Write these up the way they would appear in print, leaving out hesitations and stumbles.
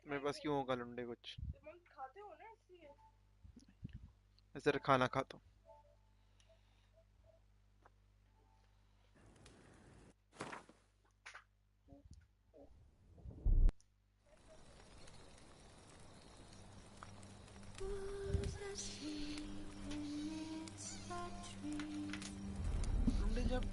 मेरे पास क्यों होगा लुंडे कुछ? इधर खाना खाता हूँ। लुंडे जब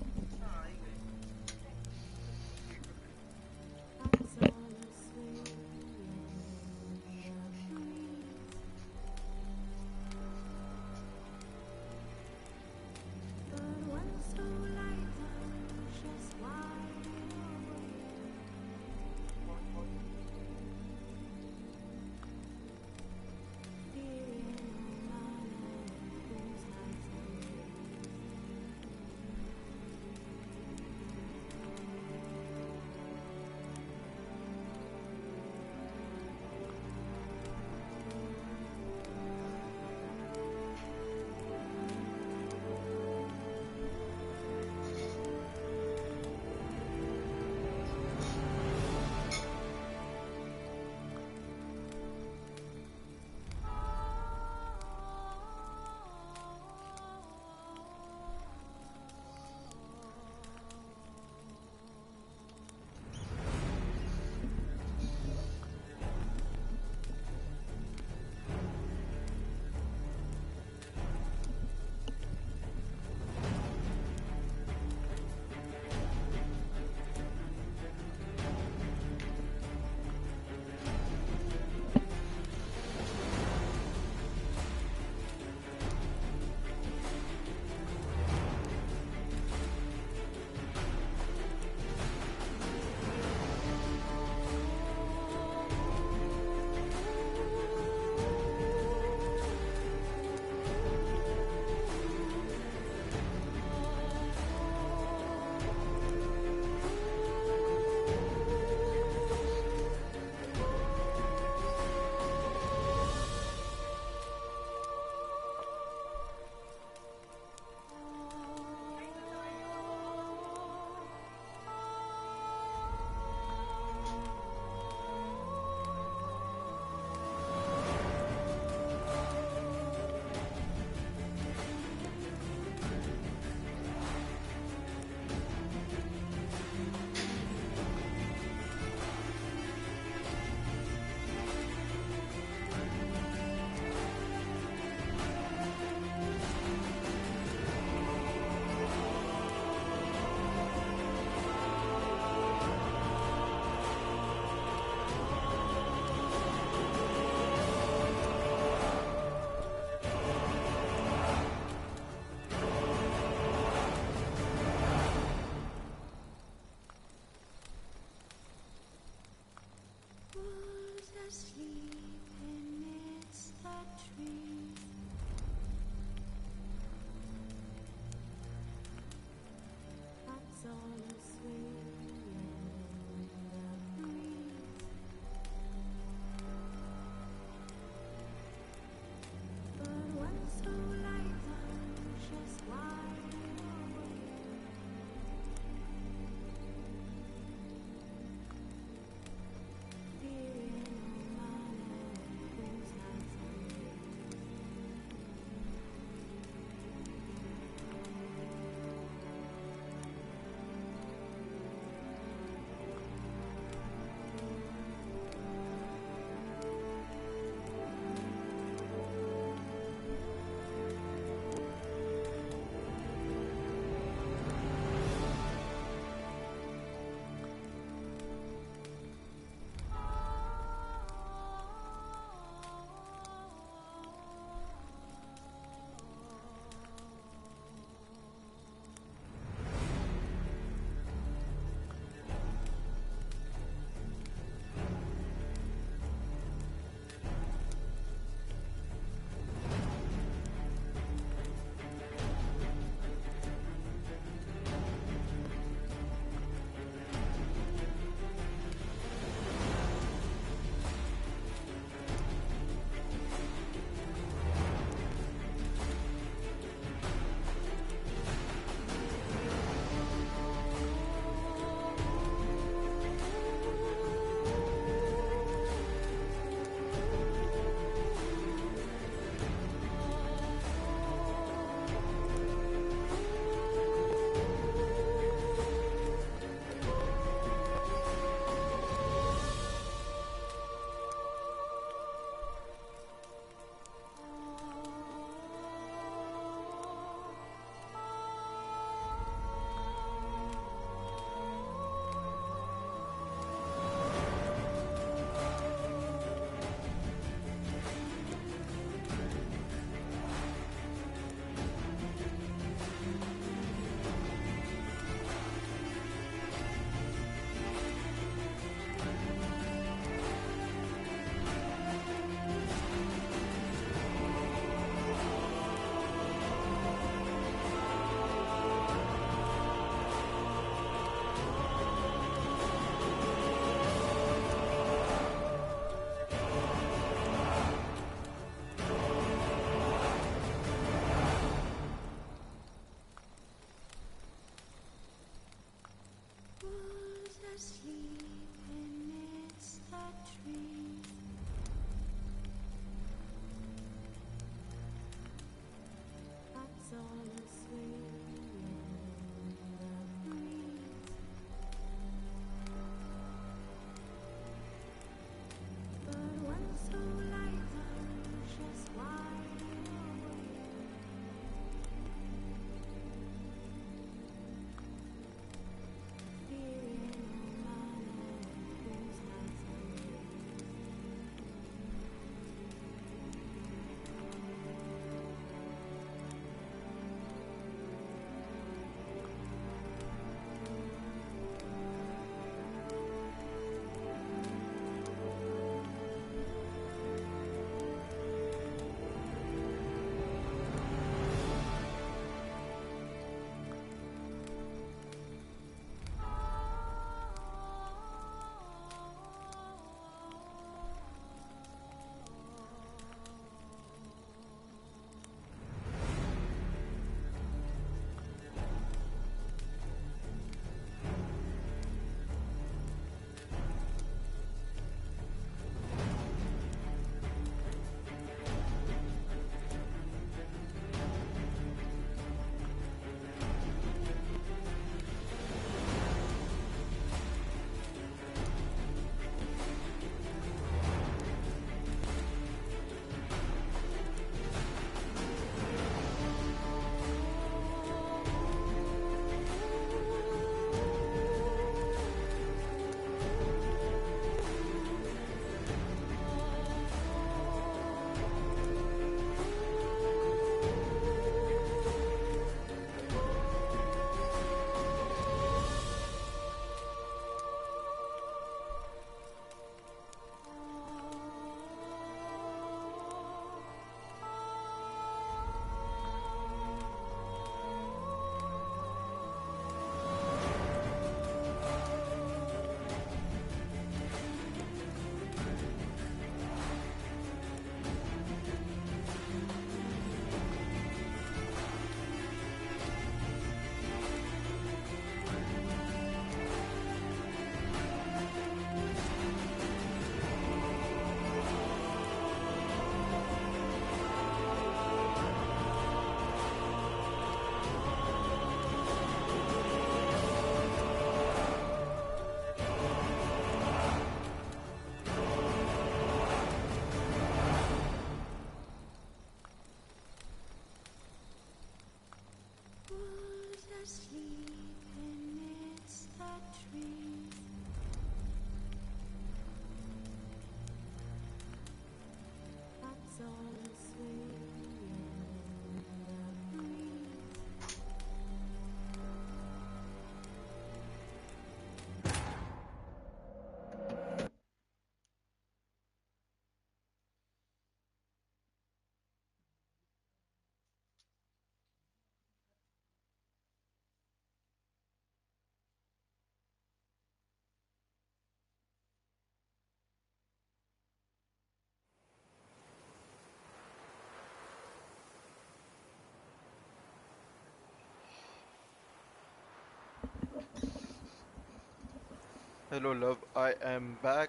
Hello, love. I am back.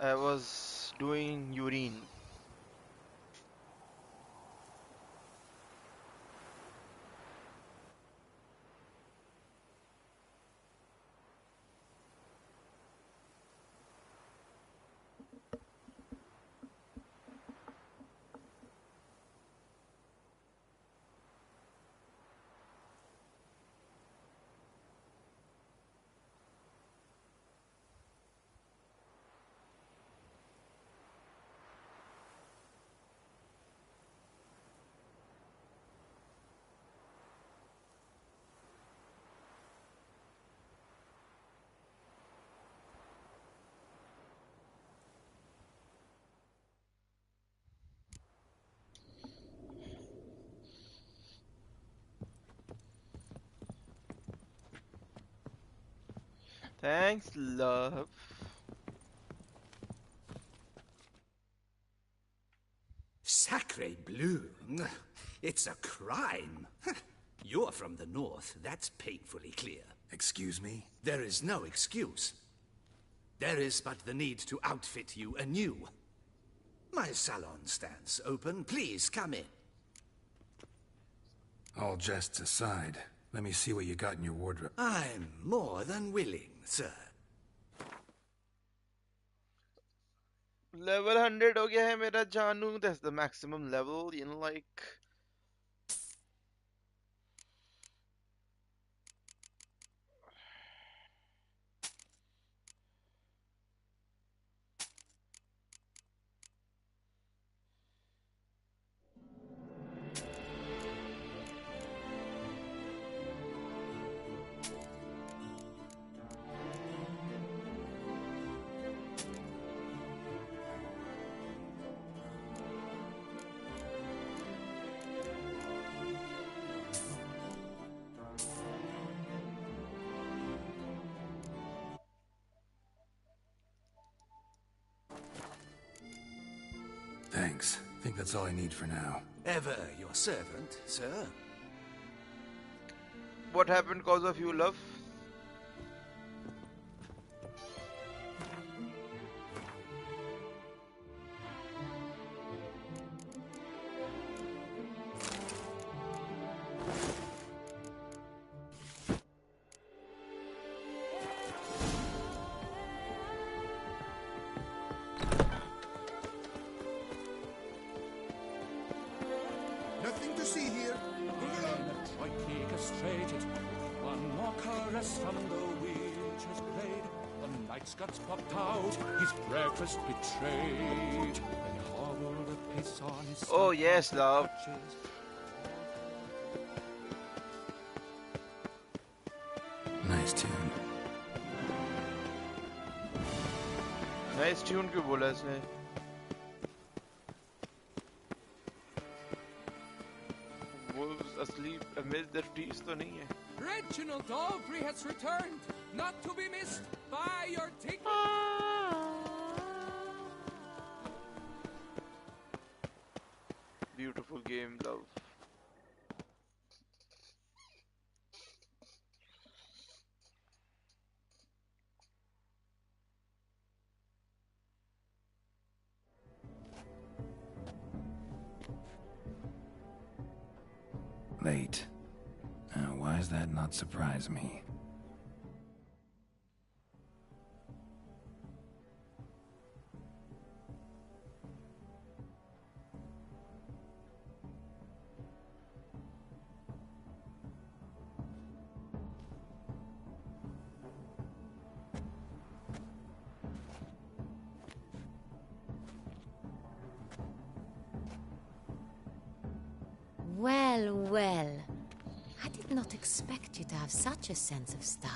I was doing urine. Thanks, love. Sacre bleu! It's a crime. You're from the north, that's painfully clear. Excuse me? There is no excuse. There is but the need to outfit you anew. My salon stands open. Please come in. All jests aside, let me see what you got in your wardrobe. I'm more than willing, sir. Level 100 हो गया है मेरा जानू. That's the maximum level, like... Thanks. Think that's all I need for now. Ever your servant, sir. What happened cause of you, love? Nothing to see here. Move along. Adroitly castrated, one more caress from the witch has played. The night's guts popped out, his breakfast betrayed. Then he hobbled a pace on his Oh, yes, love. crutches. Nice tune. Nice tune क्यों बोला इसने? Wolves asleep amid their trees तो नहीं है. Reginald Aubrey has returned, not to be missed by your ticket. Beautiful game, love. Late. Why does that not surprise me? Well, well. I did not expect you to have such a sense of style.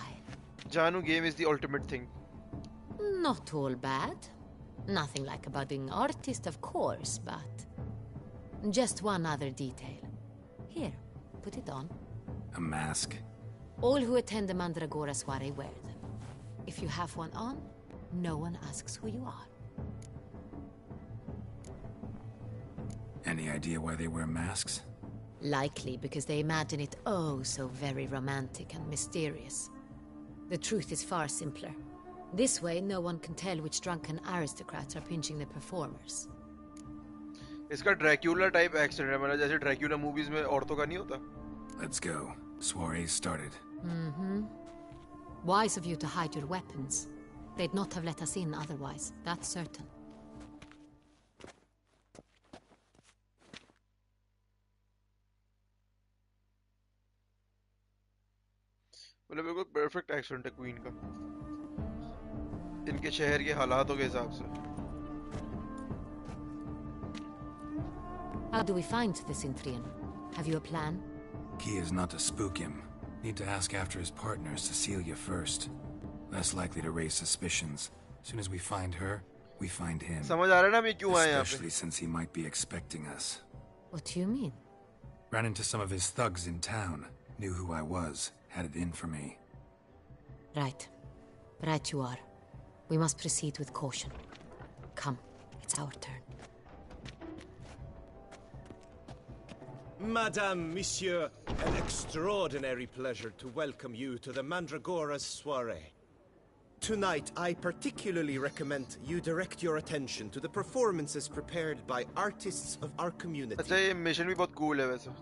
Janu game is the ultimate thing. Not all bad. Nothing like a budding artist, of course, but... Just one other detail. Here, put it on. A mask? All who attend the Mandragora soiree wear them. If you have one on, no one asks who you are. Any idea why they wear masks? Likely because they imagine it oh so very romantic and mysterious. The truth is far simpler. This way, no one can tell which drunken aristocrats are pinching the performers. इसका Dracula type accent है, मतलब जैसे Dracula movies में औरतों का नहीं होता. Let's go. Soiree started. Wise of you to hide your weapons. They'd not have let us in otherwise, that's certain. मतलब बिल्कुल परफेक्ट एक्सेंट है क्वीन का, इनके शहर के हालातों के हिसाब से. How do we find the Synthrian? Have you a plan? Key is not to spook him. Need to ask after his partner, Cecilia, first. Less likely to raise suspicions. As soon as we find her, we find him. समझ आ रहा है ना मैं क्यों आया यहाँ पे? Especially since he might be expecting us. What do you mean? Ran into some of his thugs in town. Knew who I was. Had it in for me. Right. Right you are. We must proceed with caution. Come, it's our turn. Madame, Monsieur, an extraordinary pleasure to welcome you to the Mandragora's soiree. Tonight, I particularly recommend you direct your attention to the performances prepared by artists of our community. अच्छा ये mission भी बहुत cool है वैसे.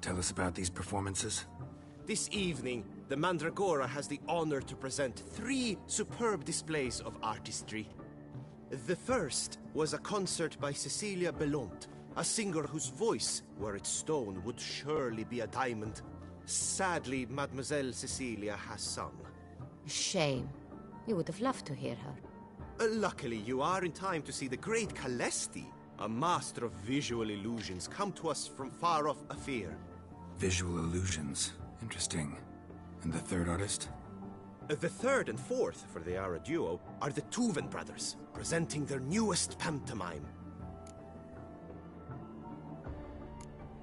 Tell us about these performances. This evening, the Mandragora has the honor to present 3 superb displays of artistry. The first was a concert by Cecilia Belont, a singer whose voice, were it stone, would surely be a diamond. Sadly, Mademoiselle Cecilia has sung. Shame. You would have loved to hear her. Luckily, you are in time to see the great Calesti, a master of visual illusions, come to us from far off Afir. Visual illusions. Interesting. And the third artist? The third and fourth, for they are a duo, are the Tuven brothers, presenting their newest pantomime.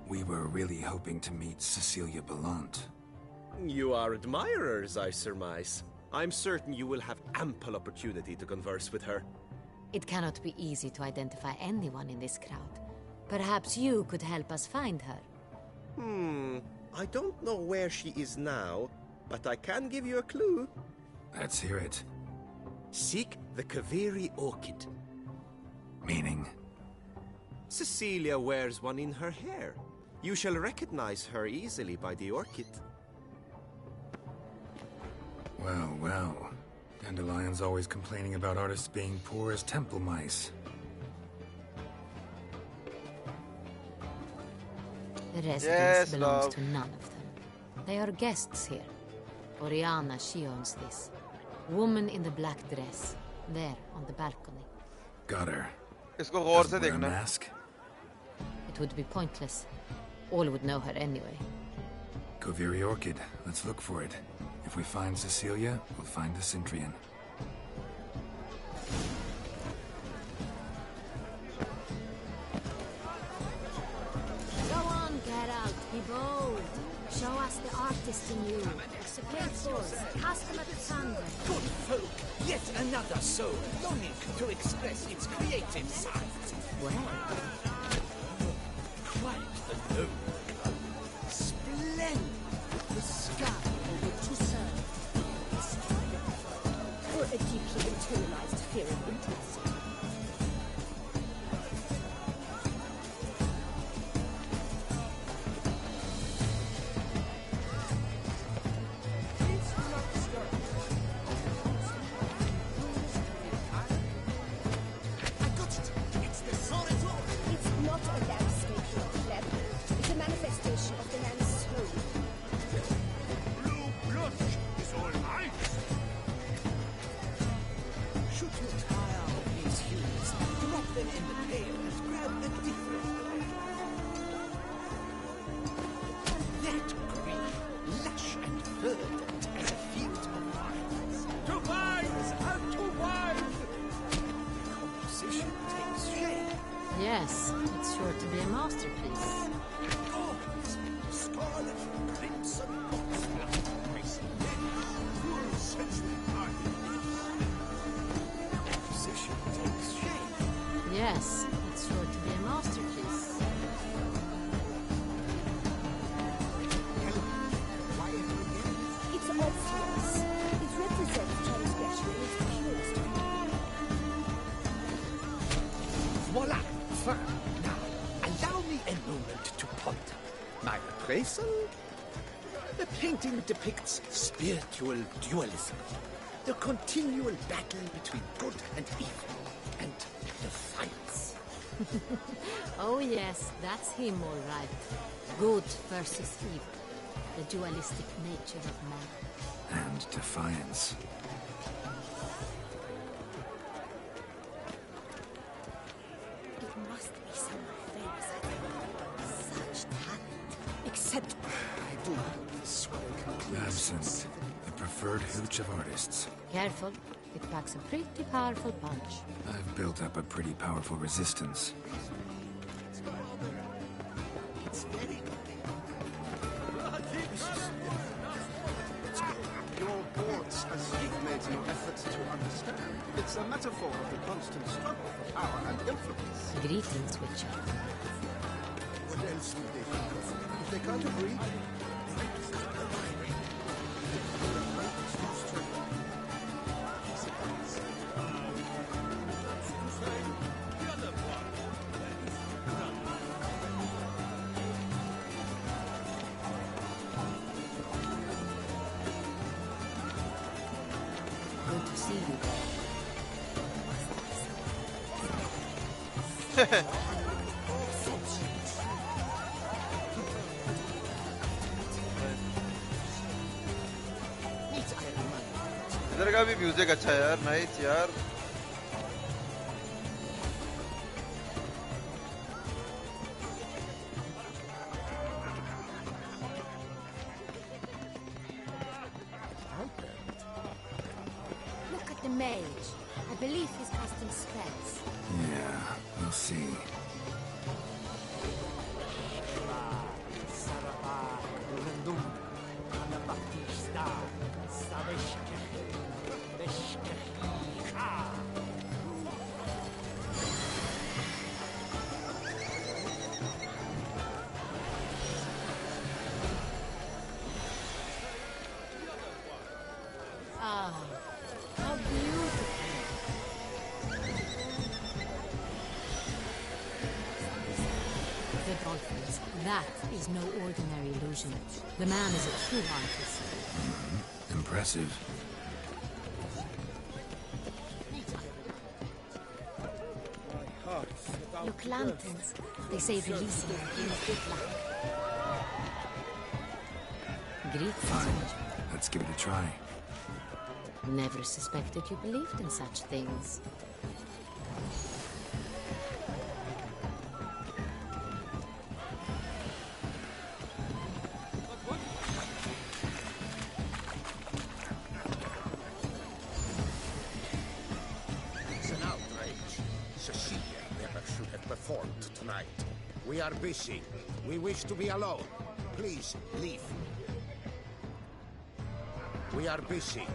We were really hoping to meet Cecilia Bellant. You are admirers, I surmise. I'm certain you will have ample opportunity to converse with her. It cannot be easy to identify anyone in this crowd. Perhaps you could help us find her. I don't know where she is now, but I can give you a clue. Let's hear it. Seek the Kaveri orchid. Meaning? Cecilia wears one in her hair. You shall recognize her easily by the orchid. Well, well. Dandelion's always complaining about artists being poor as temple mice. The residence Yes, belongs love. to none of them. They are guests here. Oriana, she owns this. Woman in the black dress. There, on the balcony. Got her. इसको गौर से Doesn't wear a देखना. mask? It would be pointless. All would know her anyway. Kaveri Orchid. Let's look for it. If we find Cecilia, we'll find the Synthrian. Go on, get out. Be bold. Show us the artist in you. Support force. Cast them at the thunder. Good folk, yet another soul longing to express its creative side. Well, Quite the noble color. Splendid. The sky over Toussaint. Or a deeply internalized fear of intimacy. It's not a landscape of pleb. It's a manifestation of the man's soul. Blue blood is all right. Should you tire of these hues, drop them in the pail and grab a different blade. That green, lush and verdant as a field of vines. To vines and to wine. Composition takes shape. yes, it's sure to be a masterpiece. Gods, scarlet, crimson, boxblood, crimson, Full sensual party. composition takes shape. Yes, it's sure to be a masterpiece. It's obvious. confirmed. Now, allow me a moment to ponder. My appraisal? The painting depicts spiritual dualism. The continual battle between good and evil. And defiance. Oh yes, that's him all right. Good versus evil. The dualistic nature of man. And defiance. It must be someone famous, I think. Such talent. Except I do hope this swell concludes. Absent. The preferred hooch of artists. Careful, it packs a pretty powerful punch. I've built up a pretty powerful resistance. Your boards as you've made no effort to understand. It's a metaphor of the constant struggle for power and influence. Greetings, Witcher. What else would they think of? If they can't agree, Good to see you. इधर का भी music अच्छा है यार, nice यार. look at the mage. I believe he's casting spells. Yeah, we'll see. Ah, how beautiful. The dolphins. That is no ordinary illusion. The man is a true artist. Impressive. Look, lanterns. They say releasing them brings good luck. Greetings, Witcher. Let's give it a try. Never suspected you believed in such things. It's an outrage. Cecilia never should have performed tonight. We are busy. We wish to be alone. Please, leave. We are busy.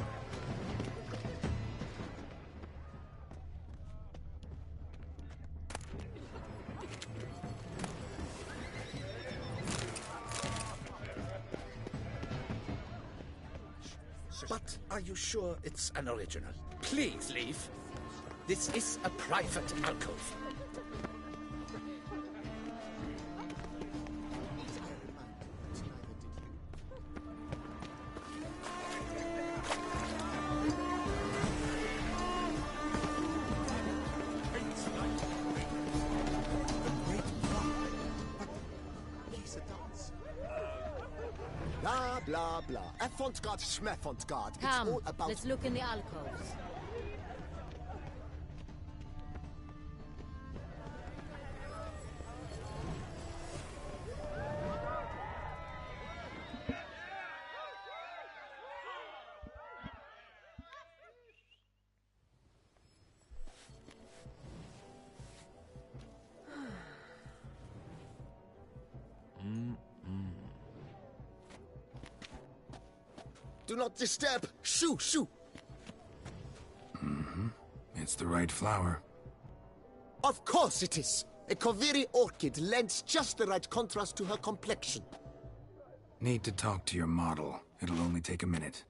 But are you sure it's an original? Please leave. This is a private alcove. Blah, blah, blah. Avant-garde, schmeffant-garde. It's Come, all about... let's look in the alcoves. Do not disturb! Shoo, shoo! It's the right flower. Of course it is! A Koviri orchid lends just the right contrast to her complexion. Need to talk to your model. It'll only take a minute.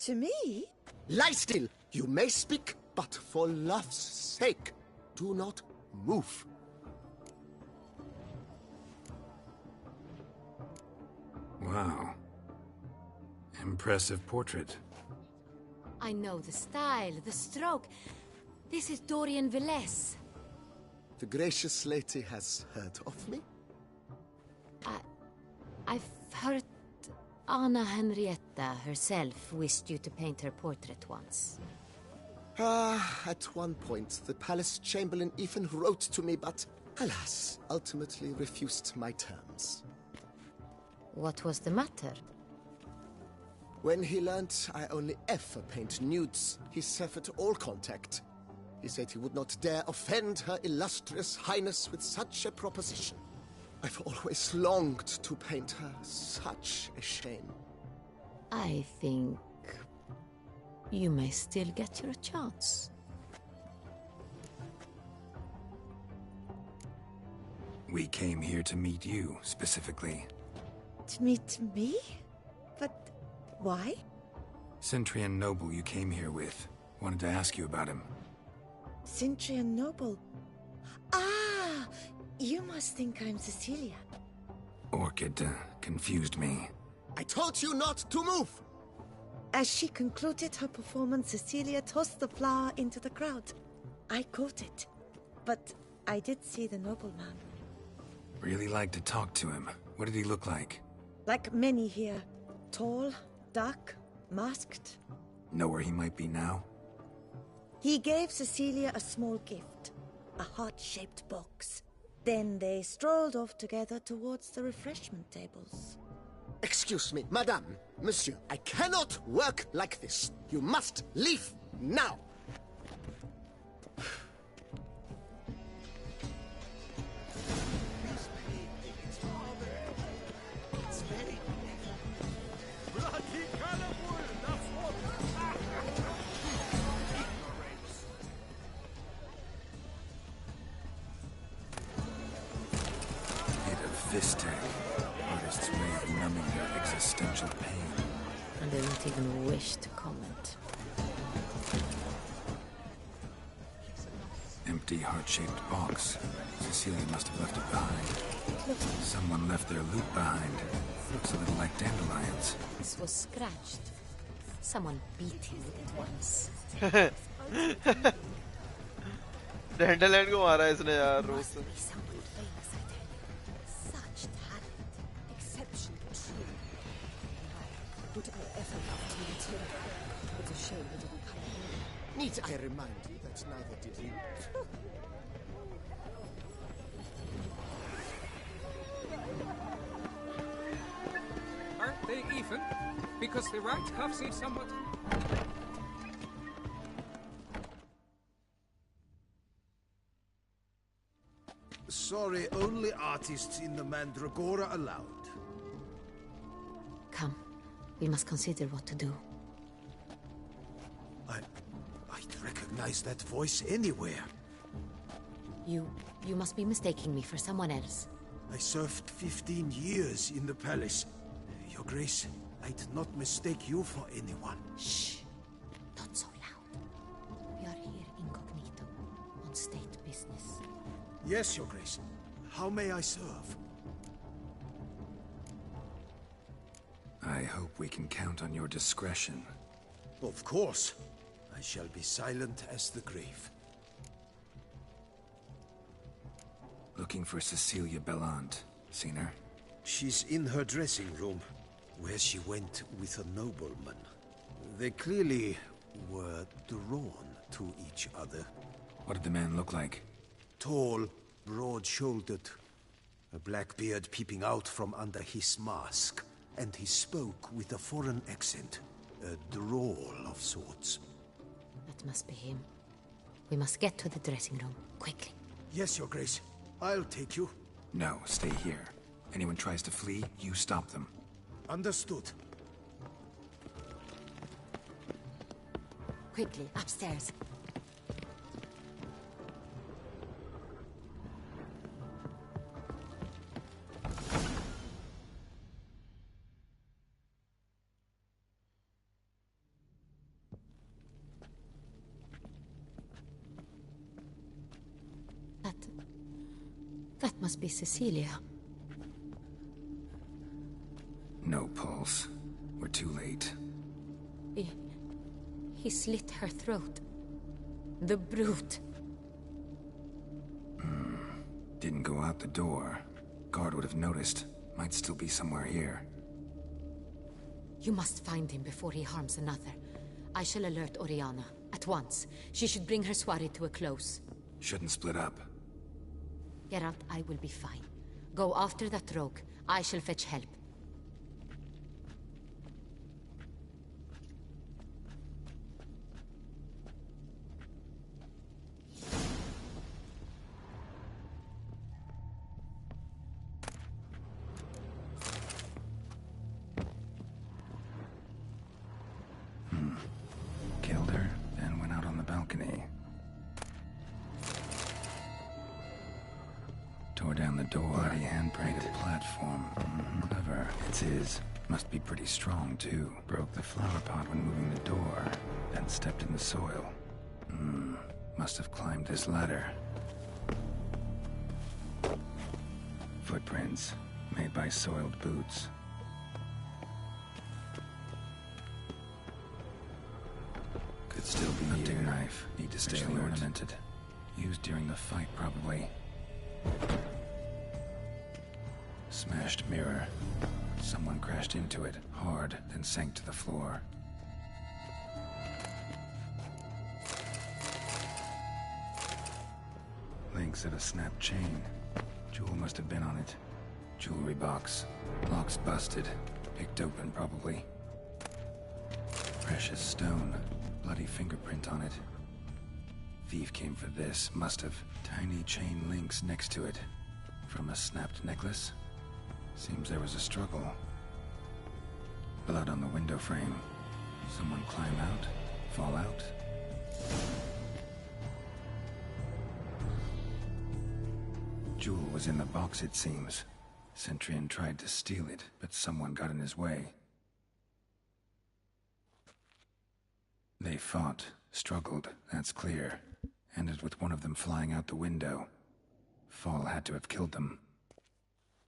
To me? Lie still! You may speak, but for love's sake, do not move. Wow. Impressive portrait. I know the style, the stroke. This is Dorian Velez. The gracious lady has heard of me? I've heard Anna Henrietta herself wished you to paint her portrait once. At one point, the palace chamberlain even wrote to me, but alas, ultimately refused my terms. What was the matter? When he learned I only ever paint nudes, he severed all contact. He said he would not dare offend her illustrious highness with such a proposition. I've always longed to paint her. Such a shame. I think you may still get your chance. We came here to meet you, specifically. To meet me? But why? Centrian noble you came here with. Wanted to ask you about him. Centrian noble. Ah! You must think I'm Cecilia. Orchid confused me. I told you not to move! As she concluded her performance, Cecilia tossed the flower into the crowd. I caught it. But I did see the nobleman. Really like to talk to him. What did he look like? Like many here. Tall, dark, masked. Know where he might be now? He gave Cecilia a small gift. A heart-shaped box. Then they strolled off together towards the refreshment tables. Excuse me, madame, monsieur, I cannot work like this. You must leave now. This tech. Artists' way of numbing their existential pain. And they don't even wish to comment. Empty heart-shaped box. Cecilia must have left it behind. Someone left their loot behind. Looks a little like dandelions. This was scratched. Someone beat him with it once. डैंडलैंड को मारा है इसने यार रोज से. Need I remind you that neither did you? Aren't they even? Because the right cuff seems somewhat... Sorry, only artists in the Mandragora allowed. Come, we must consider what to do. I'd recognize that voice anywhere. You must be mistaking me for someone else. I served 15 years in the palace. Your Grace, I'd not mistake you for anyone. Shh! Not so loud. We are here incognito, on state business. Yes, Your Grace. How may I serve? I hope we can count on your discretion. Of course. I shall be silent as the grave. Looking for Cecilia Bellant. Seen her? She's in her dressing room, where she went with a nobleman. They clearly were drawn to each other. What did the man look like? Tall, broad-shouldered, a black beard peeping out from under his mask, and he spoke with a foreign accent, a drawl of sorts. That must be him. We must get to the dressing room, quickly. Yes, Your Grace. I'll take you. No, stay here. Anyone tries to flee, you stop them. Understood. Quickly, upstairs. That must be Cecilia. No pulse. We're too late. He slit her throat. The brute. Didn't go out the door. Guard would have noticed. Might still be somewhere here. You must find him before he harms another. I shall alert Oriana. At once. She should bring her soirée to a close. Shouldn't split up. Geralt, I will be fine. Go after that rogue. I shall fetch help. Killed her, then went out on the balcony. Tore down the door. Bloody handprint. Made a platform. Clever. It's his. Must be pretty strong, too. Broke the flower pot when moving the door, then stepped in the soil. Must have climbed this ladder. Footprints, made by soiled boots. Could still be hunting knife. Need to stay ornamented. Used during the fight, probably. Smashed mirror. Someone crashed into it, hard, then sank to the floor. Links of a snapped chain. Jewel must have been on it. Jewelry box. Lock's busted. Picked open, probably. Precious stone. Bloody fingerprint on it. Thief came for this. Must have. Tiny chain links next to it. From a snapped necklace? Seems there was a struggle. Blood on the window frame. Someone climb out? Fall out? Jewel was in the box, it seems. Centurion tried to steal it, but someone got in his way. They fought, struggled, that's clear. Ended with one of them flying out the window. Fall had to have killed them.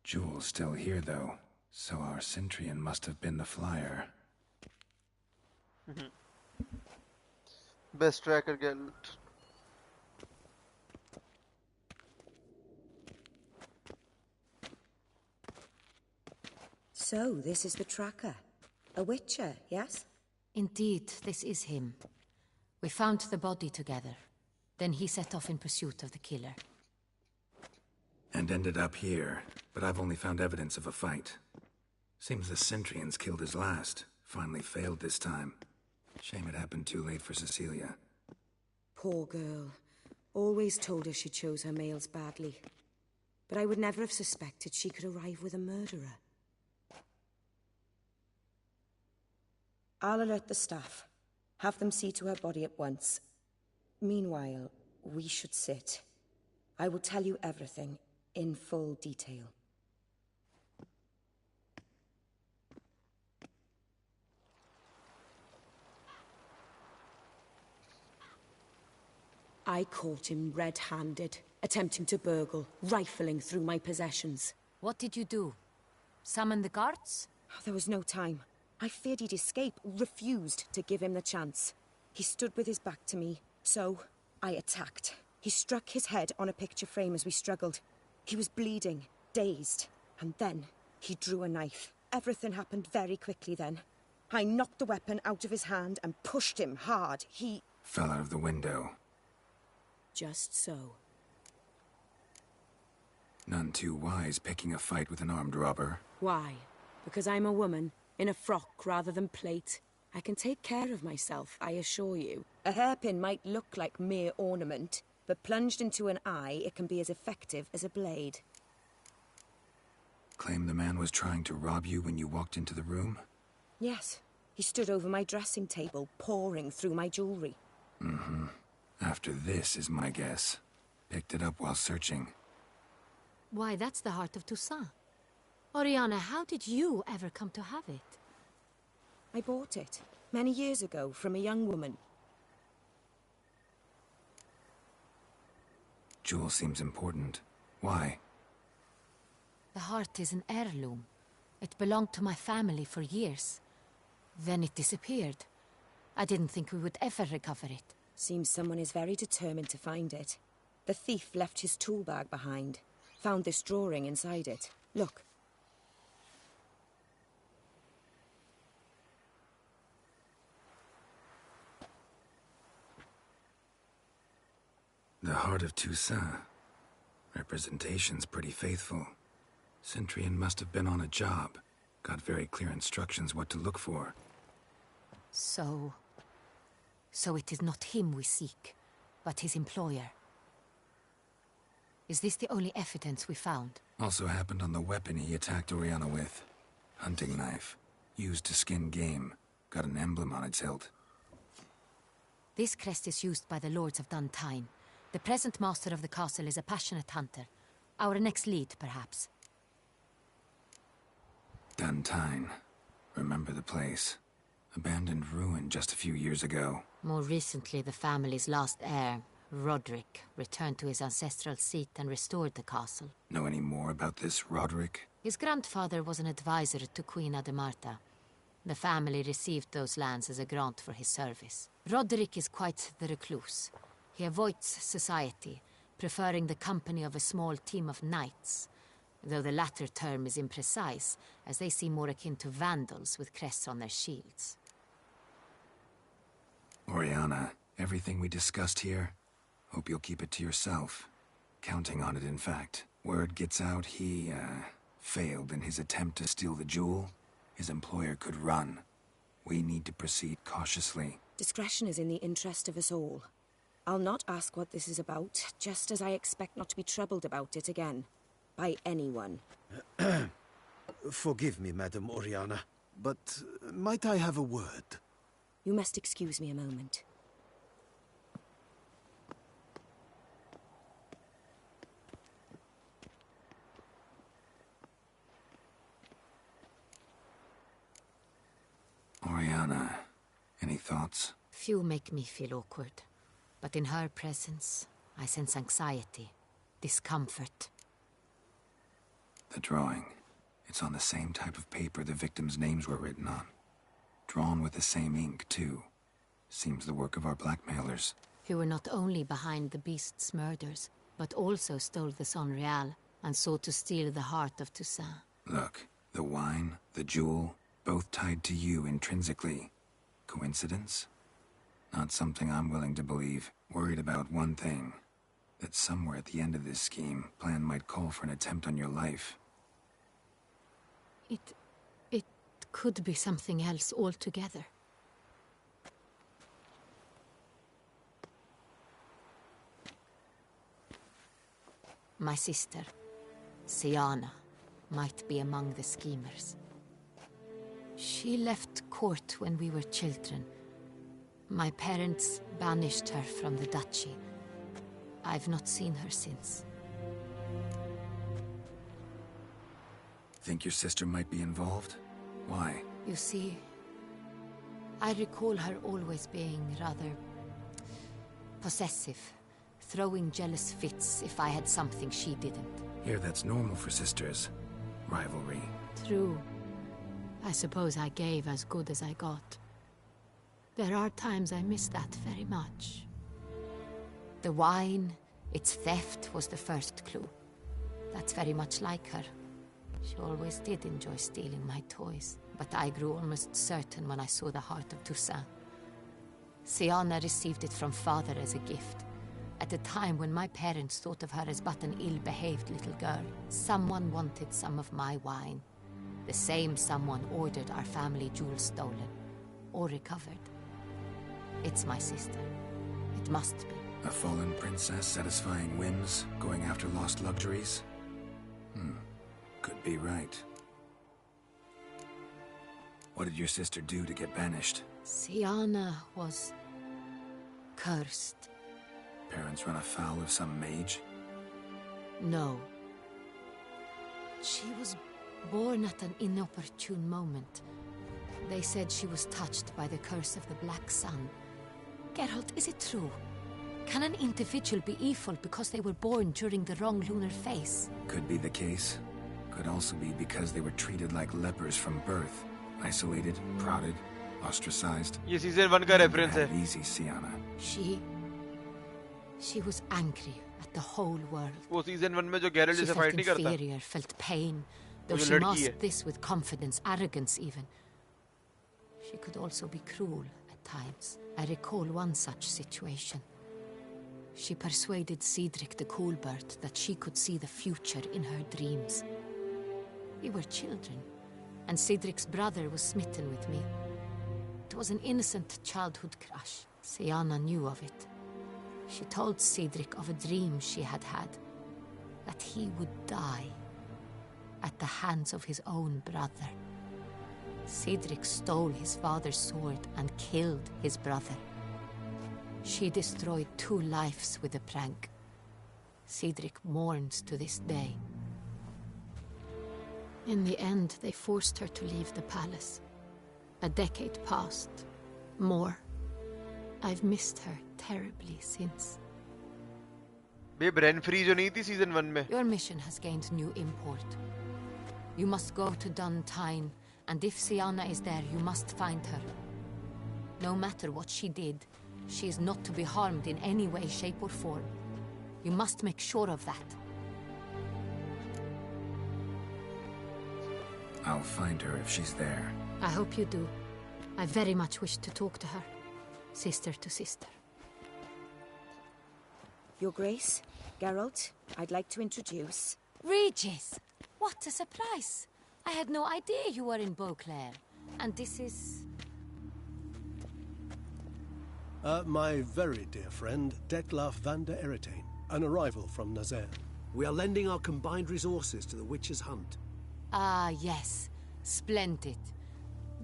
Jewel's still here, though, so our Centurion must have been the flyer. Best tracker Geralt. So, this is the tracker. A witcher, yes? Indeed, this is him. We found the body together. Then he set off in pursuit of the killer. And ended up here, but I've only found evidence of a fight. Seems the Centurions killed his last. Finally failed this time. Shame it happened too late for Cecilia. Poor girl. Always told her she chose her males badly. But I would never have suspected she could arrive with a murderer. I'll alert the staff. Have them see to her body at once. Meanwhile, we should sit. I will tell you everything, in full detail. I caught him red-handed, attempting to burgle, rifling through my possessions. What did you do? Summon the guards? There was no time. I feared he'd escape, refused to give him the chance. He stood with his back to me, so I attacked. He struck his head on a picture frame as we struggled. He was bleeding, dazed, and then he drew a knife. Everything happened very quickly then. I knocked the weapon out of his hand and pushed him hard. He fell out of the window. Just so. None too wise picking a fight with an armed robber. Why? Because I'm a woman, in a frock rather than plate. I can take care of myself, I assure you. A hairpin might look like mere ornament, but plunged into an eye, it can be as effective as a blade. Claim the man was trying to rob you when you walked into the room? Yes. He stood over my dressing table, pouring through my jewelry. After this is my guess. Picked it up while searching. Why, that's the heart of Toussaint. Oriana, how did you ever come to have it? I bought it, many years ago, from a young woman. Jewel seems important. Why? The heart is an heirloom. It belonged to my family for years. Then it disappeared. I didn't think we would ever recover it. Seems someone is very determined to find it. The thief left his tool bag behind. Found this drawing inside it. Look. The Heart of Toussaint. Representation's pretty faithful. Centurion must have been on a job. Got very clear instructions what to look for. So it is not him we seek, but his employer. Is this the only evidence we found? Also happened on the weapon he attacked Oriana with. Hunting knife. Used to skin game. Got an emblem on its hilt. This crest is used by the Lords of Duntine. The present master of the castle is a passionate hunter. Our next lead, perhaps. Duntine. Remember the place. Abandoned ruin just a few years ago. More recently, the family's last heir, Roderick, returned to his ancestral seat and restored the castle. Know any more about this Roderick? His grandfather was an advisor to Queen Ademarta. The family received those lands as a grant for his service. Roderick is quite the recluse. He avoids society, preferring the company of a small team of knights, though the latter term is imprecise, as they seem more akin to vandals with crests on their shields. Oriana, everything we discussed here, hope you'll keep it to yourself. Counting on it, in fact. Word gets out he, failed in his attempt to steal the jewel. His employer could run. We need to proceed cautiously. Discretion is in the interest of us all. I'll not ask what this is about, just as I expect not to be troubled about it again. By anyone. Forgive me, Madam Oriana, but might I have a word? You must excuse me a moment. Oriana, any thoughts? Few make me feel awkward, but in her presence, I sense anxiety, discomfort. The drawing. It's on the same type of paper the victims' names were written on. Drawn with the same ink, too. Seems the work of our blackmailers. Who were not only behind the beast's murders, but also stole the Son Real and sought to steal the heart of Toussaint. Look, the wine, the jewel, both tied to you intrinsically. Coincidence? Not something I'm willing to believe. Worried about one thing. That somewhere at the end of this scheme, plan might call for an attempt on your life. It could be something else altogether. My sister, Siana, might be among the schemers. She left court when we were children. My parents banished her from the duchy. I've not seen her since. Think your sister might be involved? Why? You see, I recall her always being rather possessive, throwing jealous fits if I had something she didn't. Here, that's normal for sisters. Rivalry. True. I suppose I gave as good as I got. There are times I miss that very much. The wine, its theft, was the first clue. That's very much like her. She always did enjoy stealing my toys, but I grew almost certain when I saw the heart of Toussaint. Siana received it from father as a gift. At a time when my parents thought of her as but an ill-behaved little girl, someone wanted some of my wine. The same someone ordered our family jewels stolen, or recovered. It's my sister. It must be. A fallen princess satisfying whims, going after lost luxuries? Could be right. What did your sister do to get banished? Siana was cursed. Parents run afoul of some mage? No. She was born at an inopportune moment. They said she was touched by the curse of the Black Sun. Geralt, is it true? Can an individual be evil because they were born during the wrong lunar phase? Could be the case. Could also be because they were treated like lepers from birth. Isolated, prodded, ostracized. ये season 1 का reference है. Easy, Sienna. She was angry at the whole world. वो season 1 में जो Geralt से fight नहीं करता. She felt inferior, felt pain, though जो she लड़की है. masked this with confidence, arrogance even. She could also be cruel at times. I recall one such situation. She persuaded Cedric the Coolbird that she could see the future in her dreams. We were children, and Cedric's brother was smitten with me. It was an innocent childhood crush. Sienna knew of it. She told Cedric of a dream she had had, that he would die at the hands of his own brother. Cedric stole his father's sword and killed his brother. She destroyed 2 lives with a prank. Cedric mourns to this day. In the end, they forced her to leave the palace. A decade passed. More. I've missed her terribly since. Babe, Renfree जो नहीं थी season 1 में. Your mission has gained new import. You must go to Duntine, and if Sienna is there, you must find her. No matter what she did, she is not to be harmed in any way, shape or form. You must make sure of that. I'll find her if she's there. I hope you do. I very much wish to talk to her. Sister to sister. Your Grace, Geralt, I'd like to introduce... Regis! What a surprise! I had no idea you were in Beauclair. And this is... My very dear friend, Detlaf van der Eretain, an arrival from Nazaire. We are lending our combined resources to the Witcher's Hunt. Ah, yes. Splendid.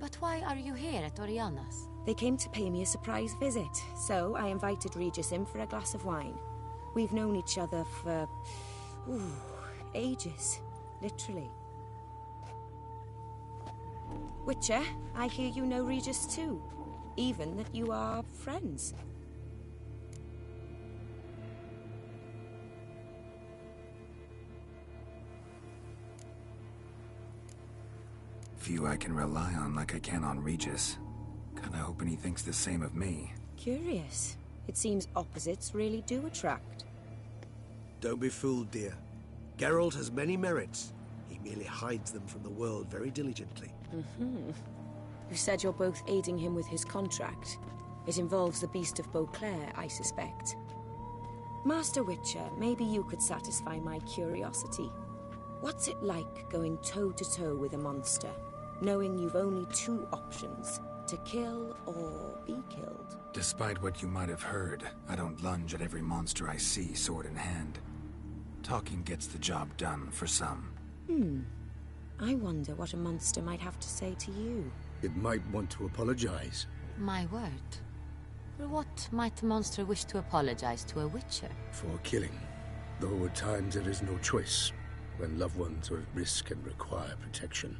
But why are you here at Oriana's? They came to pay me a surprise visit, so I invited Regis in for a glass of wine. We've known each other for... ages. Literally. Witcher, I hear you know Regis too. Even that you are friends. Few I can rely on like I can on Regis. Kinda hoping he thinks the same of me. Curious. It seems opposites really do attract. Don't be fooled, dear. Geralt has many merits. He merely hides them from the world very diligently. You said you're both aiding him with his contract. It involves the Beast of Beauclair, I suspect. Master Witcher, maybe you could satisfy my curiosity. What's it like going toe-to-toe with a monster, knowing you've only 2 options, to kill or be killed? Despite what you might have heard, I don't lunge at every monster I see sword in hand. Talking gets the job done for some. I wonder what a monster might have to say to you. It might want to apologize. My word. For what might a monster wish to apologize to a witcher? For killing. Though at times there is no choice, when loved ones are at risk and require protection.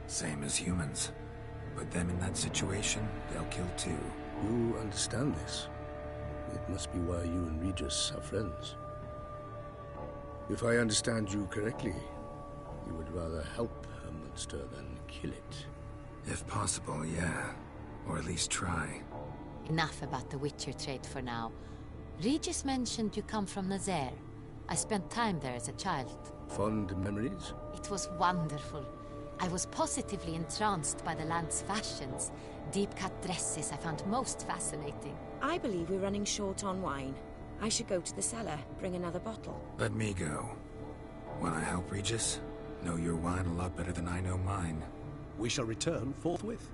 Same as humans. Put them in that situation, they'll kill too. You understand this. It must be why you and Regis are friends. If I understand you correctly, you would rather help a monster than kill it. If possible, yeah. Or at least try. Enough about the Witcher trait for now. Regis mentioned you come from Nazaire. I spent time there as a child. Fond memories? It was wonderful. I was positively entranced by the land's fashions. Deep-cut dresses I found most fascinating. I believe we're running short on wine. I should go to the cellar, bring another bottle. Let me go. Wanna help, Regis? Know your wine a lot better than I know mine. We shall return forthwith.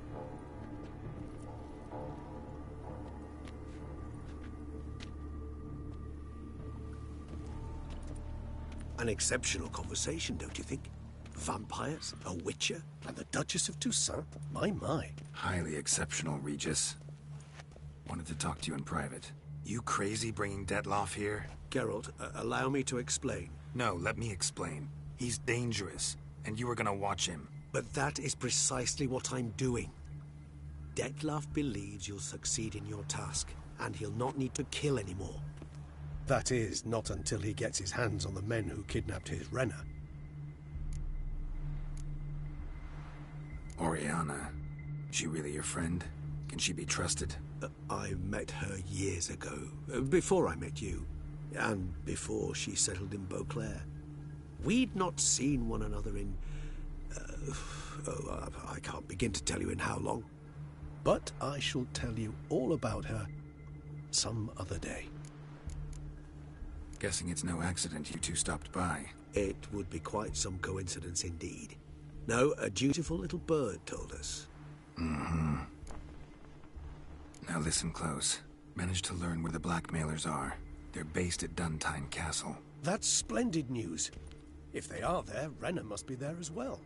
An exceptional conversation, don't you think? Vampires, a witcher, And the Duchess of Toussaint? My. Highly exceptional, Regis. Wanted to talk to you in private. You crazy bringing Detlaf here? Geralt, allow me to explain. No, let me explain. He's dangerous, and you were gonna watch him. But that is precisely what I'm doing. Detlaf believes you'll succeed in your task, and he'll not need to kill anymore. That is, not until he gets his hands on the men who kidnapped his Renna. Oriana, she really your friend? Can she be trusted? I met her years ago, before I met you, and before she settled in Beauclair. We'd not seen one another in... I can't begin to tell you in how long. But I shall tell you all about her some other day. Guessing it's no accident you two stopped by. It would be quite some coincidence indeed. No, a dutiful little bird told us. Mm-hmm. Now listen close. Managed to learn where the blackmailers are. They're based at Duntine Castle. That's splendid news. If they are there, Renna must be there as well.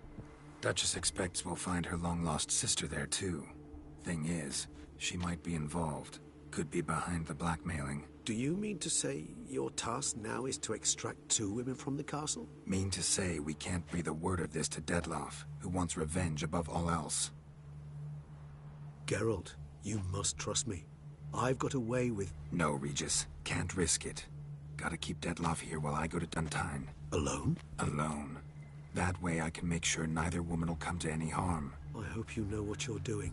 Duchess expects we'll find her long-lost sister there too. Thing is, she might be involved. Could be behind the blackmailing. Do you mean to say your task now is to extract 2 women from the castle? Mean to say we can't breathe a word of this to Dettlaff, who wants revenge above all else. Geralt, you must trust me. I've got away with... No, Regis. Can't risk it. Gotta keep Dettlaff here while I go to Duntine. Alone? Alone. That way I can make sure neither woman will come to any harm. I hope you know what you're doing.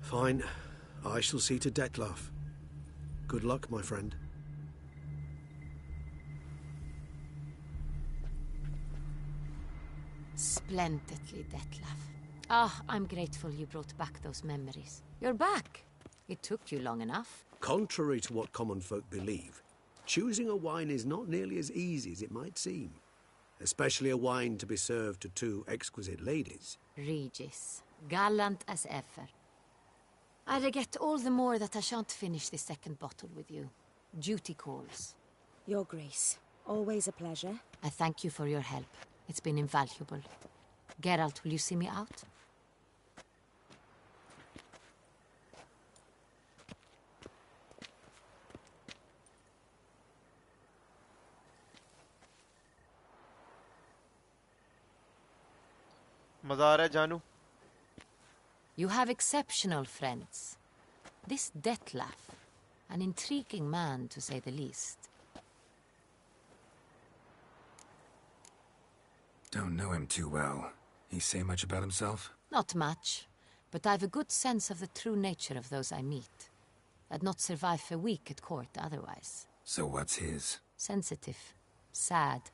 Fine. I shall see to Dettlaff. Good luck, my friend. Splendidly, Dettlaff. Ah, I'm grateful you brought back those memories. You're back. It took you long enough. Contrary to what common folk believe, choosing a wine is not nearly as easy as it might seem. Especially a wine to be served to 2 exquisite ladies. Regis, gallant as ever. I regret all the more that I shan't finish the second bottle with you. Duty calls. Your Grace, always a pleasure. I thank you for your help. It's been invaluable. Geralt, will you see me out? मजा आ रहा है जानू? You have exceptional friends. This Dettlaff, an intriguing man to say the least. Don't know him too well. He say much about himself? Not much, but I've a good sense of the true nature of those I meet. I'd not survive a week at court otherwise. So what's his? Sensitive, sad.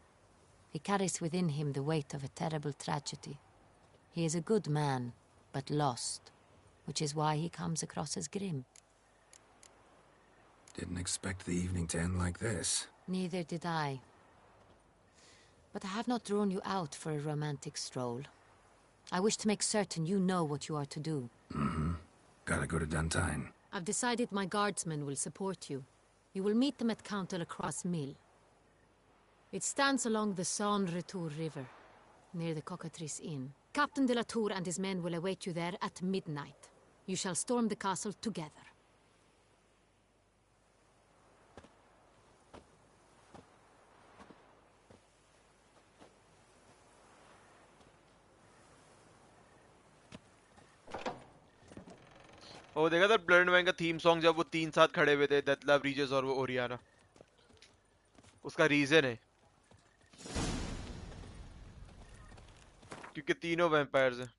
He carries within him the weight of a terrible tragedy. He is a good man, but lost, which is why he comes across as grim. Didn't expect the evening to end like this. Neither did I. But I have not drawn you out for a romantic stroll. I wish to make certain you know what you are to do. Mm-hmm. Gotta go to Duntine. I've decided my guardsmen will support you. You will meet them at Count Delacroix' mill. It stands along the Saône-Retour River, near the Cockatrice Inn. Captain de la Tour and his men will await you there at midnight. You shall storm the castle together. वो देखा था blood man का theme song जब वो 3 साथ खड़े हुए थे, डेथलाफ, रीजस और वो ओरियाना. उसका रीजन है क्योंकि तीनों वैम्पायर्स हैं.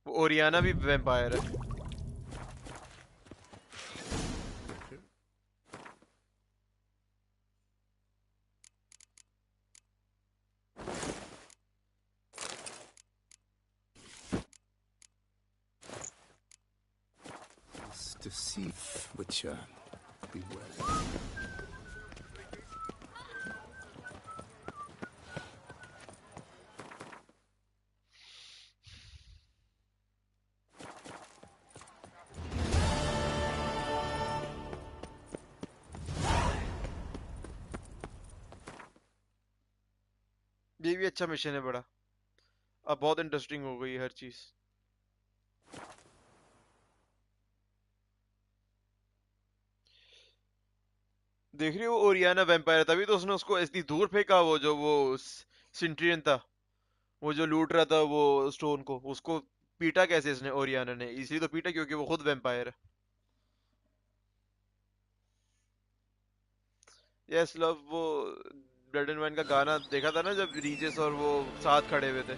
वो ओरियाना भी वैम्पायर है. Deceive, Witcher. Beware. ये भी अच्छा मिशन है बड़ा. अब बहुत इंटरेस्टिंग हो गई हर चीज. देख रही हो ओरियाना वैम्पायर, तभी तो उसने उसको इतनी दूर फेंका. वो सिंट्रियन था, वो जो लूट रहा था वो स्टोन को, उसको पीटा कैसे इसने ओरियाना ने? इसलिए तो पीटा क्योंकि वो खुद वैम्पायर है. यस लव वो ब्लड एंड वाइन का गाना देखा था ना जब रीजेस और वो साथ खड़े हुए थे.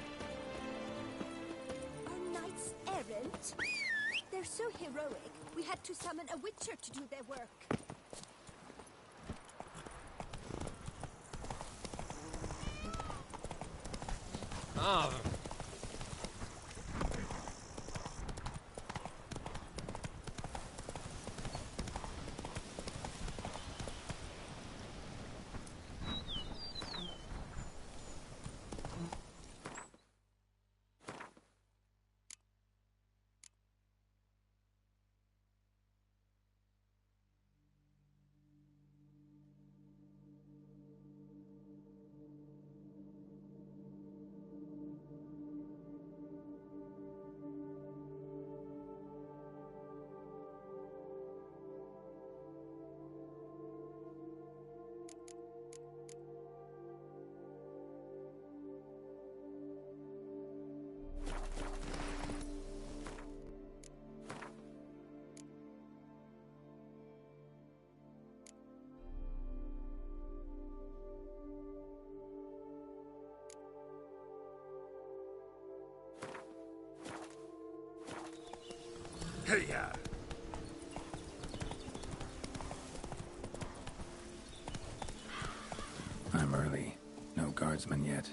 Our knights errant? They're so heroic, we had to summon a witcher to do their work. Ah. Hey, yeah. I'm early. No guardsmen yet.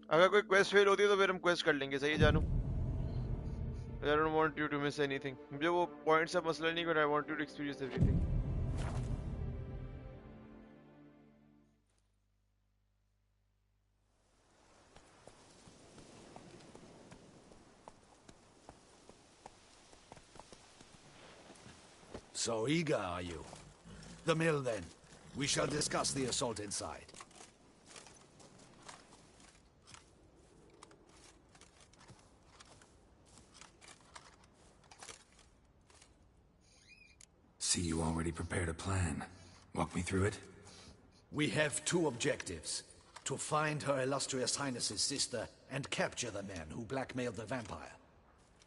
अगर कोई क्वेस्ट फेल होती है तो फिर हम क्वेस्ट कर लेंगे. सही है जानू? I don't want you to miss anything. मुझे वो पॉइंट्स का मसला नहीं, but I want you to experience everything. So eager, are you? The mill, then. We shall discuss the assault inside. See, you already prepared a plan. Walk me through it. We have two objectives. To find Her Illustrious Highness's sister and capture the men who blackmailed the vampire.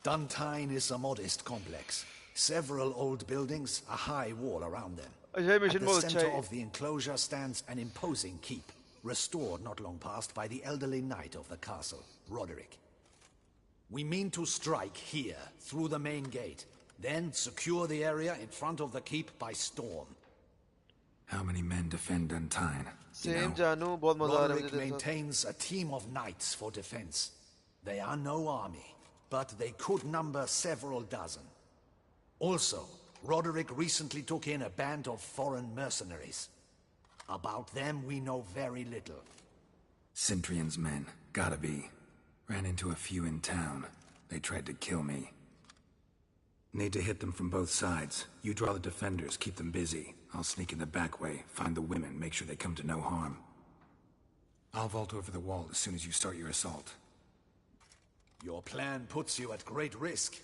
Duntine is a modest complex. Several old buildings, a high wall around them. At the center of the enclosure stands an imposing keep, restored not long past by the elderly knight of the castle, Roderick. We mean to strike here, through the main gate, then secure the area in front of the keep by storm. How many men defend Duntine? Same जानू, बहुत मजा आ रहा है मुझे Roderick तेरे साथ. maintains a team of knights for defense. They are no army, but they could number several dozen. Also, Roderick recently took in a band of foreign mercenaries. About them we know very little. Cintrian's men. Gotta be. Ran into a few in town. They tried to kill me. Need to hit them from both sides. You draw the defenders, keep them busy. I'll sneak in the back way, find the women, make sure they come to no harm. I'll vault over the wall as soon as you start your assault. Your plan puts you at great risk,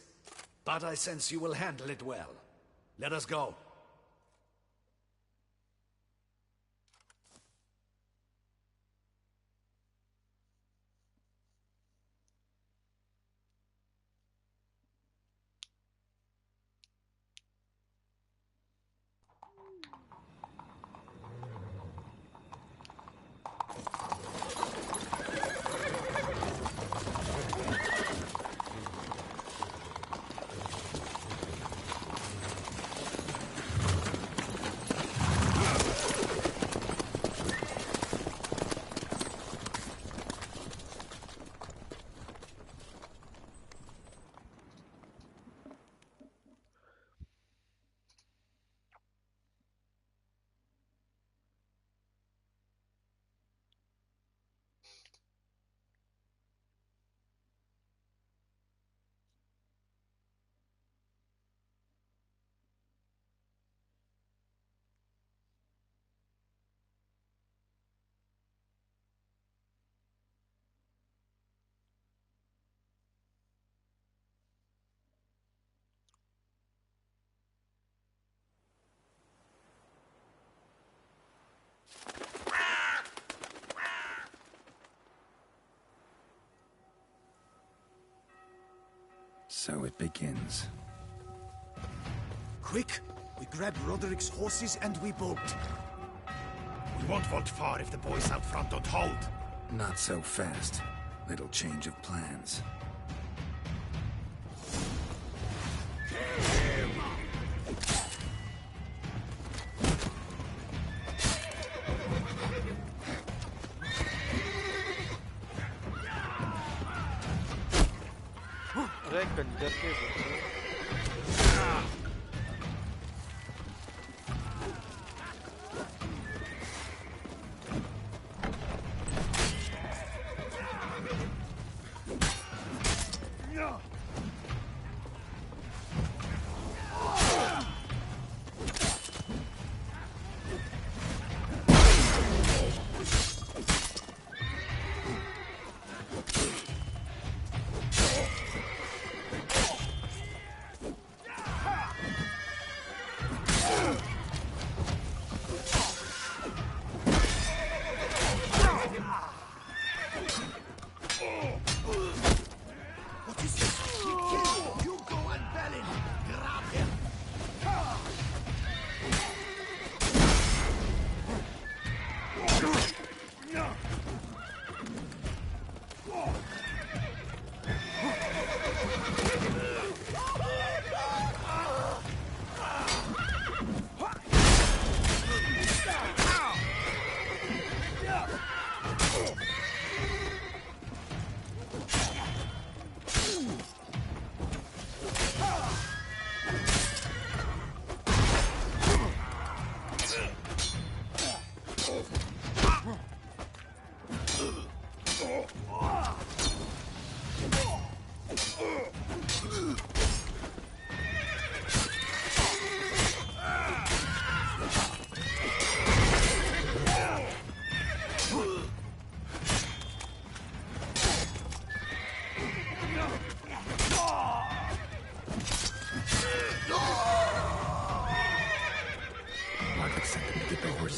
but I sense you will handle it well. Let us go. So it begins. Quick! We grab Roderick's horses and we bolt. We won't vault far if the boys out front don't hold. Not so fast. Little change of plans. अरे कंजर के बच्चे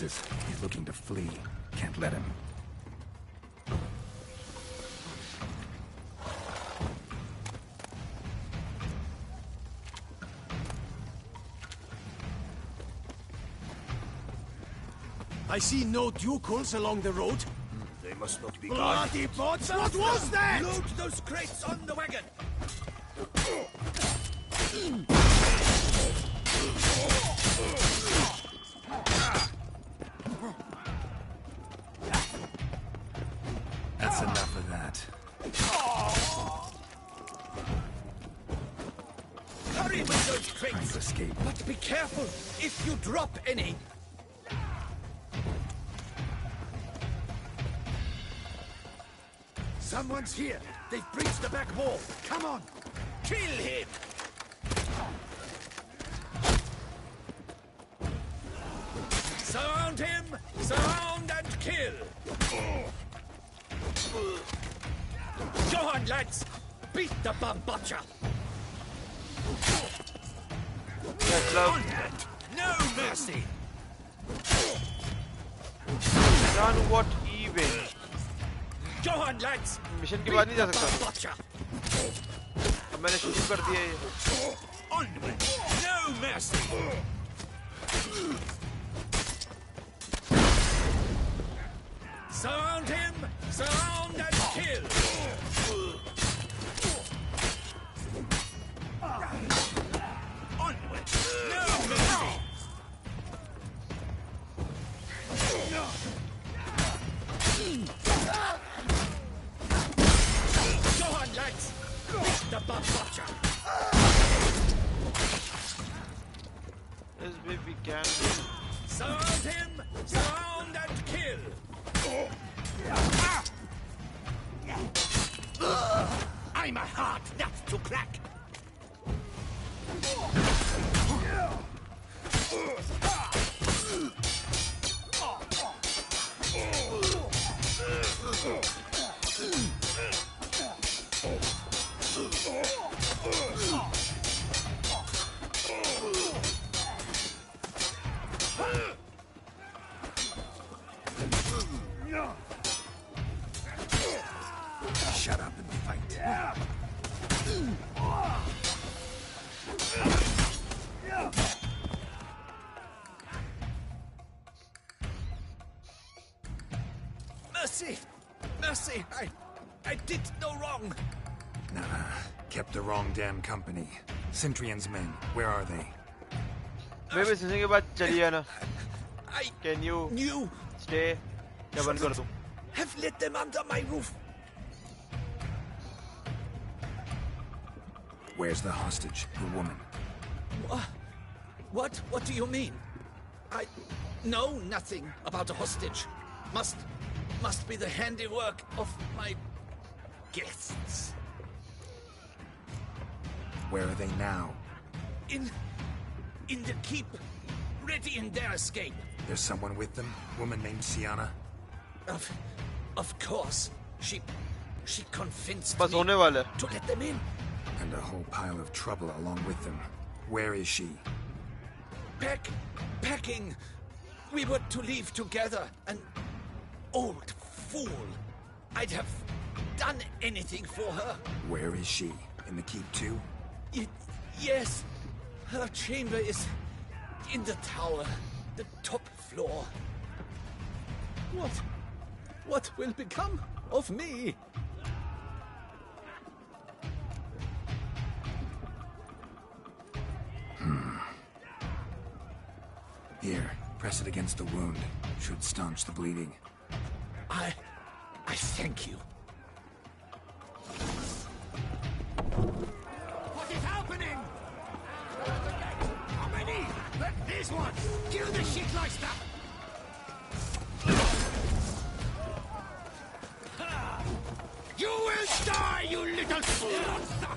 He's looking to flee. Can't let him. I see no ducals along the road. They must not be Bloody bots! What was that? Load those crates on the wagon! That's enough of that. Hurry with those Trying crates! to escape. But be careful if you drop any! Someone's here! They've breached the back wall! Come on! Kill him! Surround him! Surround and kill! Go on, lads! Beat the bum butcher! Onward! No mercy! Done what even? Go on, lads! Mission के बाद नहीं जा Beat the सकता bum butcher! अब मैंने शुरू कर दिया ये Onward! No mercy! Surround him! Surround and kill! Onward! No mercy! Go on, lads! Beat the bum butcher! This baby can Surround him! Surround and kill! I'm a hard nut to crack! Shut up and fight. mercy. I did no wrong. Nah, kept the wrong damn company. Centrion's men, where are they? मैं भी सीखने के बाद चली आना. Can you stay? क्या बंद कर दूं? Have let them under my roof. Where's the hostage, the woman? What do you mean? I know nothing about a hostage. Must be the handiwork of my guests. Where are they now? In the keep, ready in their escape. There's someone with them? Woman named Sienna? Of course. She convinced बस होने me वाला है. to let them in. And a whole pile of trouble along with them. Where is she? Packing. We were to leave together. An old fool. I'd have done anything for her. Where is she? In the keep too? Yes. Her chamber is in the tower. The top floor. What will become of me? Here, press it against the wound. Should staunch the bleeding. I thank you. What is happening? How many? This one! Kill the Shitleister! You will die, you little monster!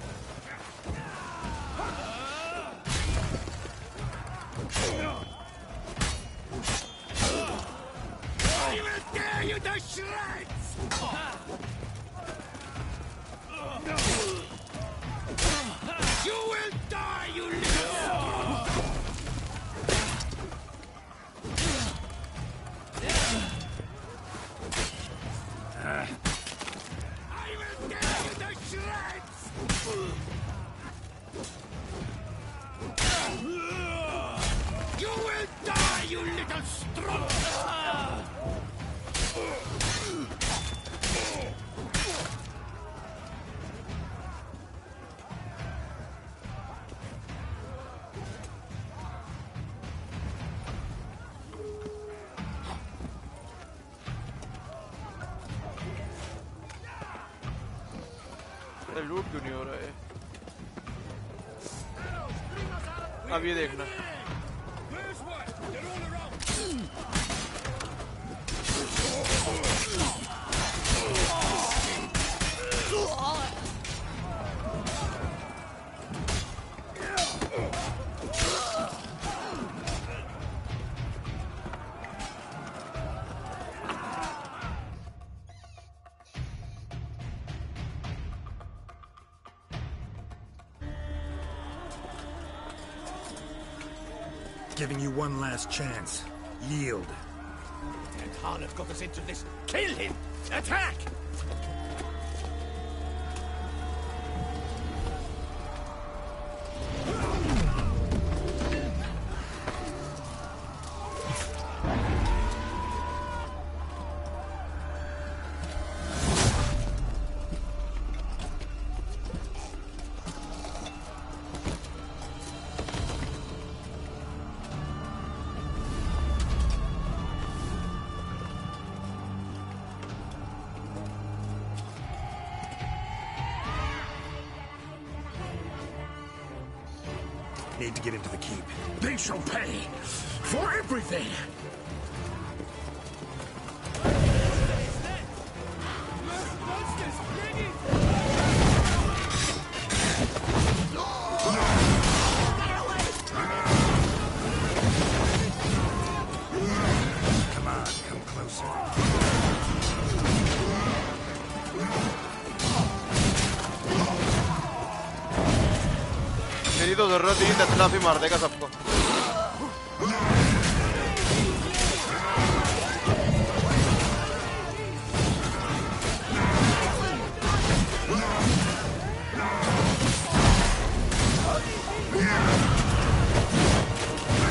I will tear you to shreds! You will die, you little... I will tear you to shreds! You will die, you little strump! लूट क्यों नहीं हो रहा है? अब ये देखना. Giving you one last chance. Yield. And Harlot got us into this. Kill him! Attack! Need to get into the keep. They shall pay for everything! Come on, come closer. मेरी तो जरूरत ही दत्तनाफ ही मार देगा सबको.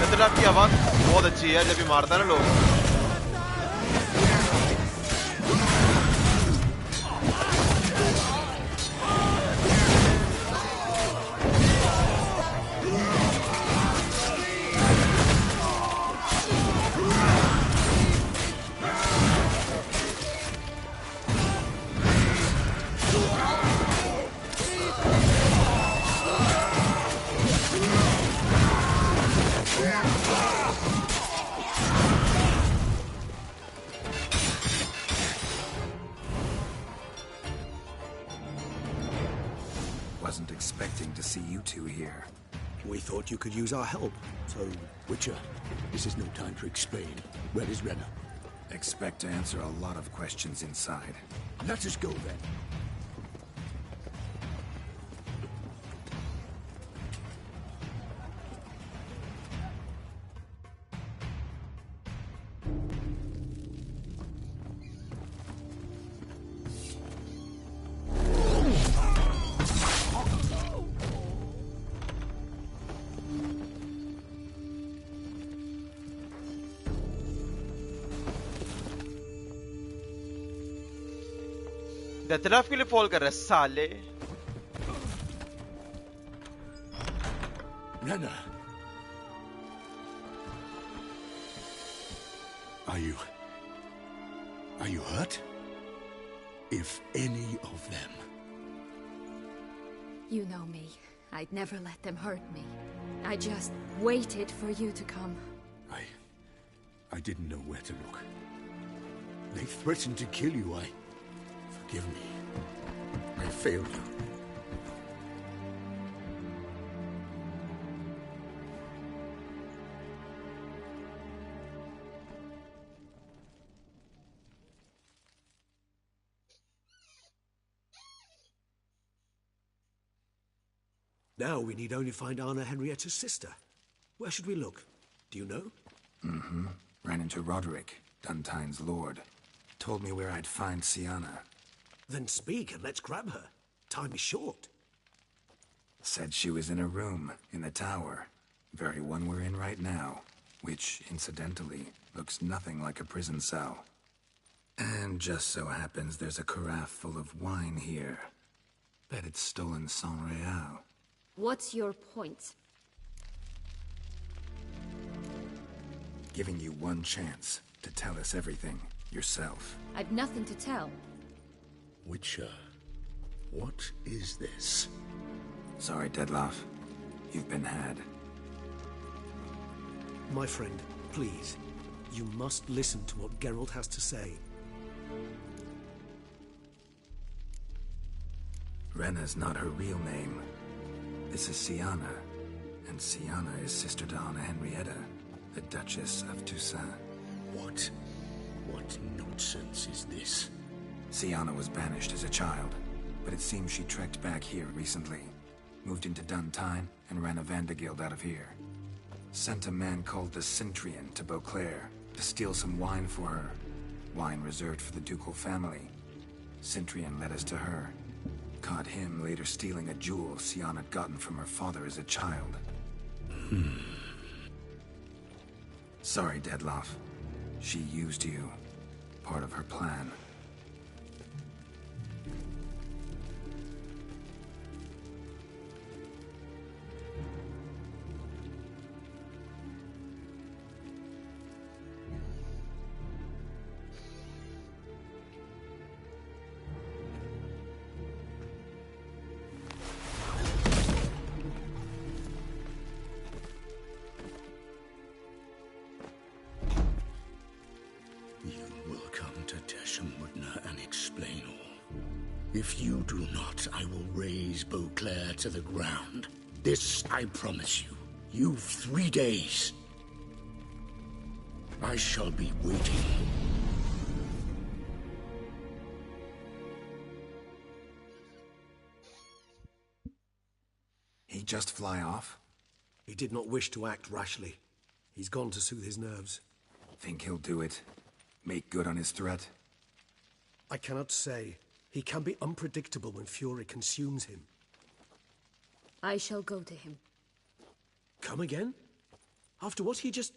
दत्तनाफ की आवाज बहुत अच्छी है जब ये मारता है ना लोग. disappointing to see you two here. We thought you could use our help, so... Witcher, this is no time to explain. Where is Renna? Expect to answer a lot of questions inside. Let us go then. डेथलाफ के लिए fall कर रहा है साले. Renna. Are you hurt? If any of them. You know me. I'd never let them hurt me. I just waited for you to come. I didn't know where to look. They threatened to kill you. Forgive me. I failed you. Now we need only find Anna Henrietta's sister. Where should we look? Do you know? Mm-hmm. Ran into Roderick, Duntine's lord. Told me where I'd find Sienna. Then speak and let's grab her. Time is short. Said she was in a room in the tower. Very one we're in right now. Which, incidentally, looks nothing like a prison cell. And just so happens there's a carafe full of wine here. Bet it's stolen San Real. What's your point? Giving you one chance to tell us everything yourself. I've nothing to tell. Witcher, what is this? Sorry, Dettlaff. You've been had. My friend, please. You must listen to what Geralt has to say. Renna's not her real name. This is Sienna. And Sienna is sister to Anna Henrietta, the Duchess of Toussaint. What nonsense is this? Sienna was banished as a child, but it seems she trekked back here recently. Moved into Duntine and ran a Vandergild out of here. Sent a man called the Centrian to Beauclair to steal some wine for her. Wine reserved for the ducal family. Centrian led us to her. Caught him later stealing a jewel Sienna had gotten from her father as a child. Sorry, Dettlaff. She used you. Part of her plan. If you do not, I will raise Beauclair to the ground. This I promise you. You've 3 days. I shall be waiting. He just fly off? He did not wish to act rashly. He's gone to soothe his nerves. Think he'll do it? Make good on his threat? I cannot say. He can be unpredictable when fury consumes him. I shall go to him. Come again? After what he just...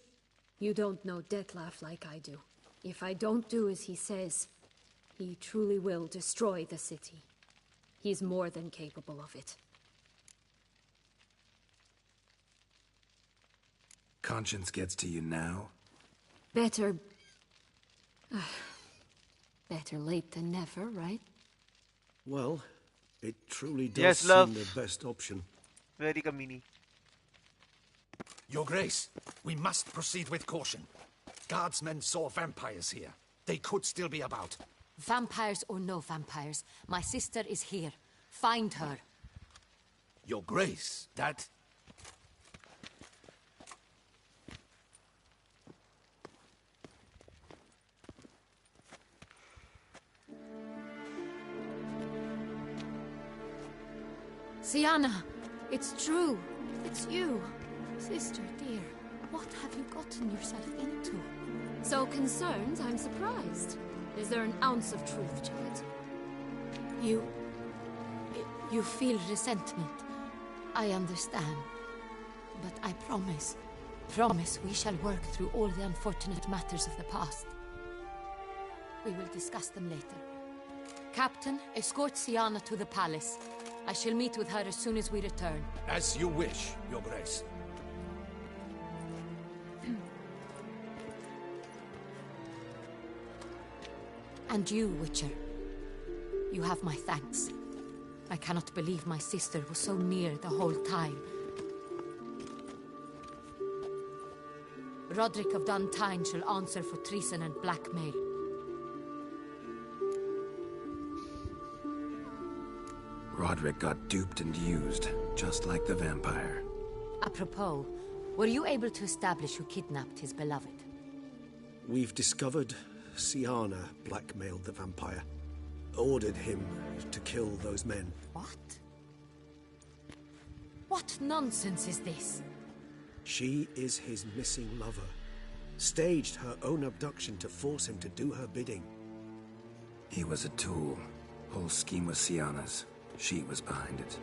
You don't know Dettlaff like I do. If I don't do as he says, he truly will destroy the city. He's more than capable of it. Conscience gets to you now? Better... better late than never, right? Well, it truly does Yes, seem love. the best option. Very kamini. Your Grace, we must proceed with caution. Guardsmen saw vampires here. They could still be about. Vampires or no vampires, my sister is here. Find her. Your Grace, that... Sienna, it's true. It's you. Sister, dear, what have you gotten yourself into? So concerned, I'm surprised. Is there an ounce of truth to it? You feel resentment. I understand. But I promise we shall work through all the unfortunate matters of the past. We will discuss them later. Captain, escort Sienna to the palace. I shall meet with her as soon as we return. As you wish, Your Grace. And you, Witcher. You have my thanks. I cannot believe my sister was so near the whole time. Roderick of Duntine shall answer for treason and blackmail. Roderick got duped and used, just like the vampire. Apropos, were you able to establish who kidnapped his beloved? We've discovered Sienna blackmailed the vampire. Ordered him to kill those men. What? What nonsense is this? She is his missing lover. Staged her own abduction to force him to do her bidding. He was a tool. Whole scheme was Sienna's. She was behind it.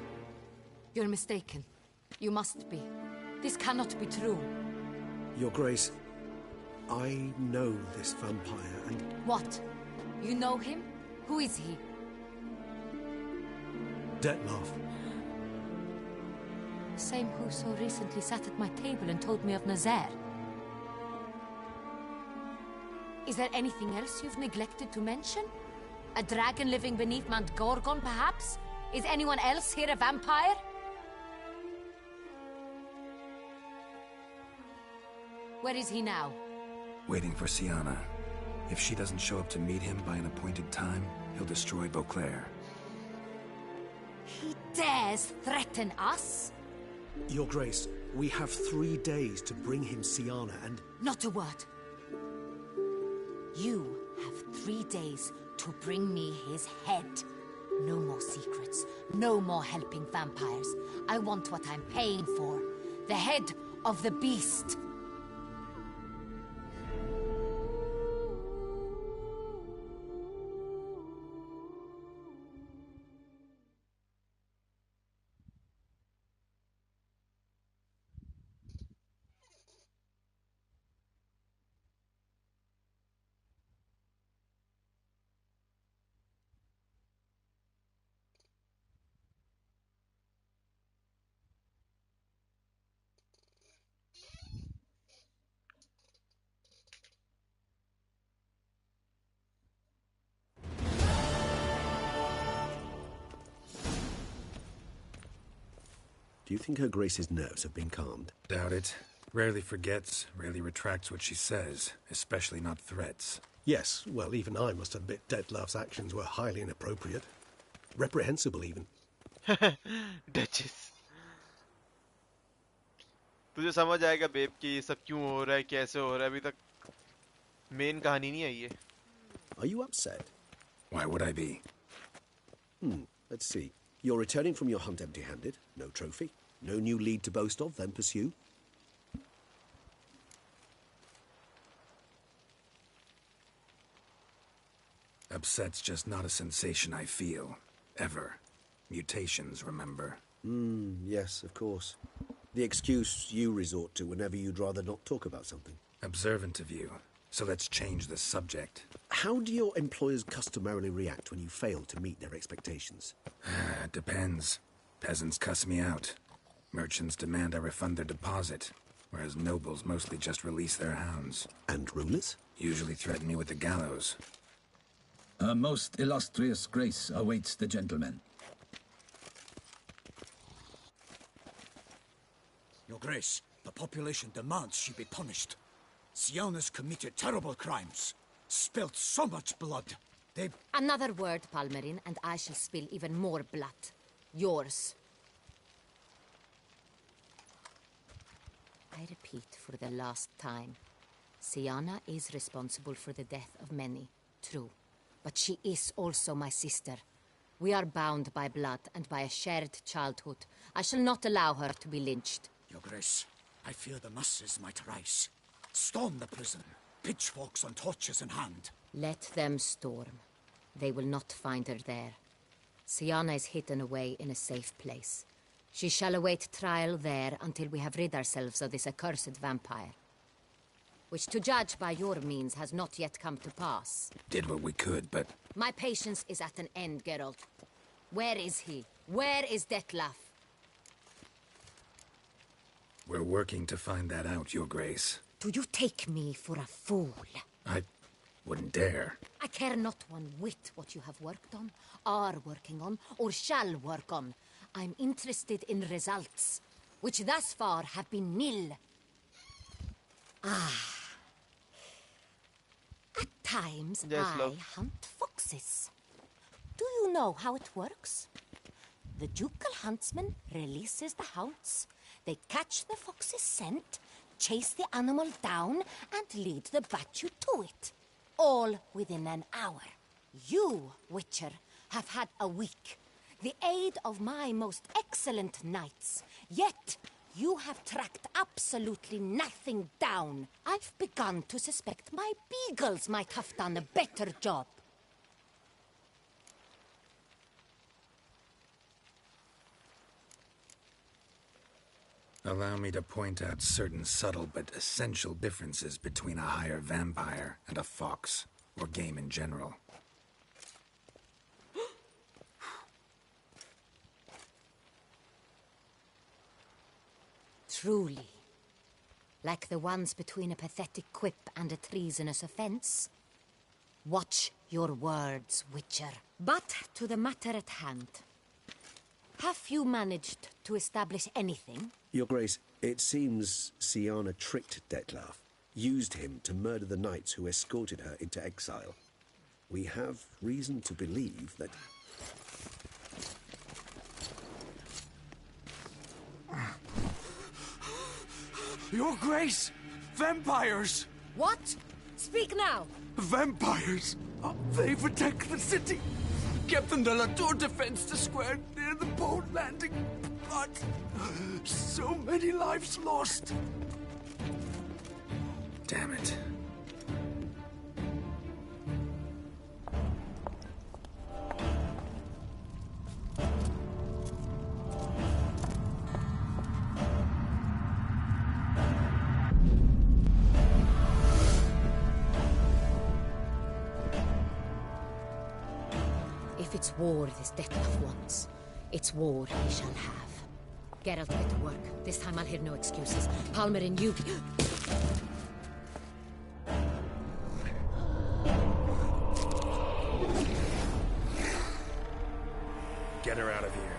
You're mistaken. You must be. This cannot be true. Your Grace, I know this vampire and... What? You know him? Who is he? Dettlaff. Same who so recently sat at my table and told me of Nazaire. Is there anything else you've neglected to mention? A dragon living beneath Mount Gorgon, perhaps? Is anyone else here a vampire? Where is he now? Waiting for Sienna. If she doesn't show up to meet him by an appointed time, he'll destroy Beauclair. He dares threaten us? Your Grace, we have 3 days to bring him Sienna and... Not a word. You have 3 days to bring me his head. No more secrets. No more helping vampires. I want what I'm paying for. The head of the beast. Do you think Her Grace's nerves have been calmed? Doubt it. Rarely forgets, rarely retracts what she says, especially not threats. Yes, well, even I must admit Dettlaff's actions were highly inappropriate. Reprehensible, even. Duchess. तुझे समझ आएगा babe कि ये सब क्यों हो रहा है, कैसे हो रहा है, अभी तक मेन कहानी नहीं आई है. Are you upset? Why would I be? Let's see. You're returning from your hunt empty-handed. No trophy. No new lead to boast of, then pursue. Upset's just not a sensation I feel. Ever. Mutations, remember? Yes, of course. The excuse you resort to whenever you'd rather not talk about something. Observant of you. So let's change the subject. How do your employers customarily react when you fail to meet their expectations? Depends. Peasants cuss me out. Merchants demand I refund their deposit, whereas nobles mostly just release their hounds. And rulers? Usually threaten me with the gallows. A most illustrious grace awaits the gentleman. Your Grace, the population demands she be punished. Sienna's committed terrible crimes. Spilt so much blood. They... Another word, Palmerin, and I shall spill even more blood. Yours. I repeat for the last time. Sienna is responsible for the death of many, true. But she is also my sister. We are bound by blood and by a shared childhood. I shall not allow her to be lynched. Your Grace, I fear the masses might rise. Storm the prison, pitchforks and torches in hand. Let them storm. They will not find her there. Sienna is hidden away in a safe place. She shall await trial there until we have rid ourselves of this accursed vampire. Which, to judge by your means, has not yet come to pass. Did what we could, but... My patience is at an end, Geralt. Where is he? Where is Detlef? We're working to find that out, Your Grace. Do you take me for a fool? I wouldn't dare. I care not one whit what you have worked on, are working on, or shall work on. I'm interested in results, which thus far have been nil. At times, Yes, I love. hunt foxes. Do you know how it works? The ducal huntsman releases the hounds. They catch the fox's scent, chase the animal down, and lead the Batu to it. All within an hour. You, Witcher, have had a week. The aid of my most excellent knights. Yet, you have tracked absolutely nothing down. I've begun to suspect my beagles might have done a better job. Allow me to point out certain subtle but essential differences between a higher vampire and a fox, or game in general. Truly. Like the ones between a pathetic quip and a treasonous offense. Watch your words, Witcher. But to the matter at hand. Have you managed to establish anything? Your Grace, it seems Sienna tricked Detlef, used him to murder the knights who escorted her into exile. We have reason to believe that... Your Grace! Vampires! What? Speak now! Vampires! They protect the city! Captain de la Tour defends the square near the boat landing, but so many lives lost. Damn it. If it's war this Detlef wants, it's war he shall have. Geralt, get to work. This time I'll hear no excuses. Palmer and you... Get her out of here.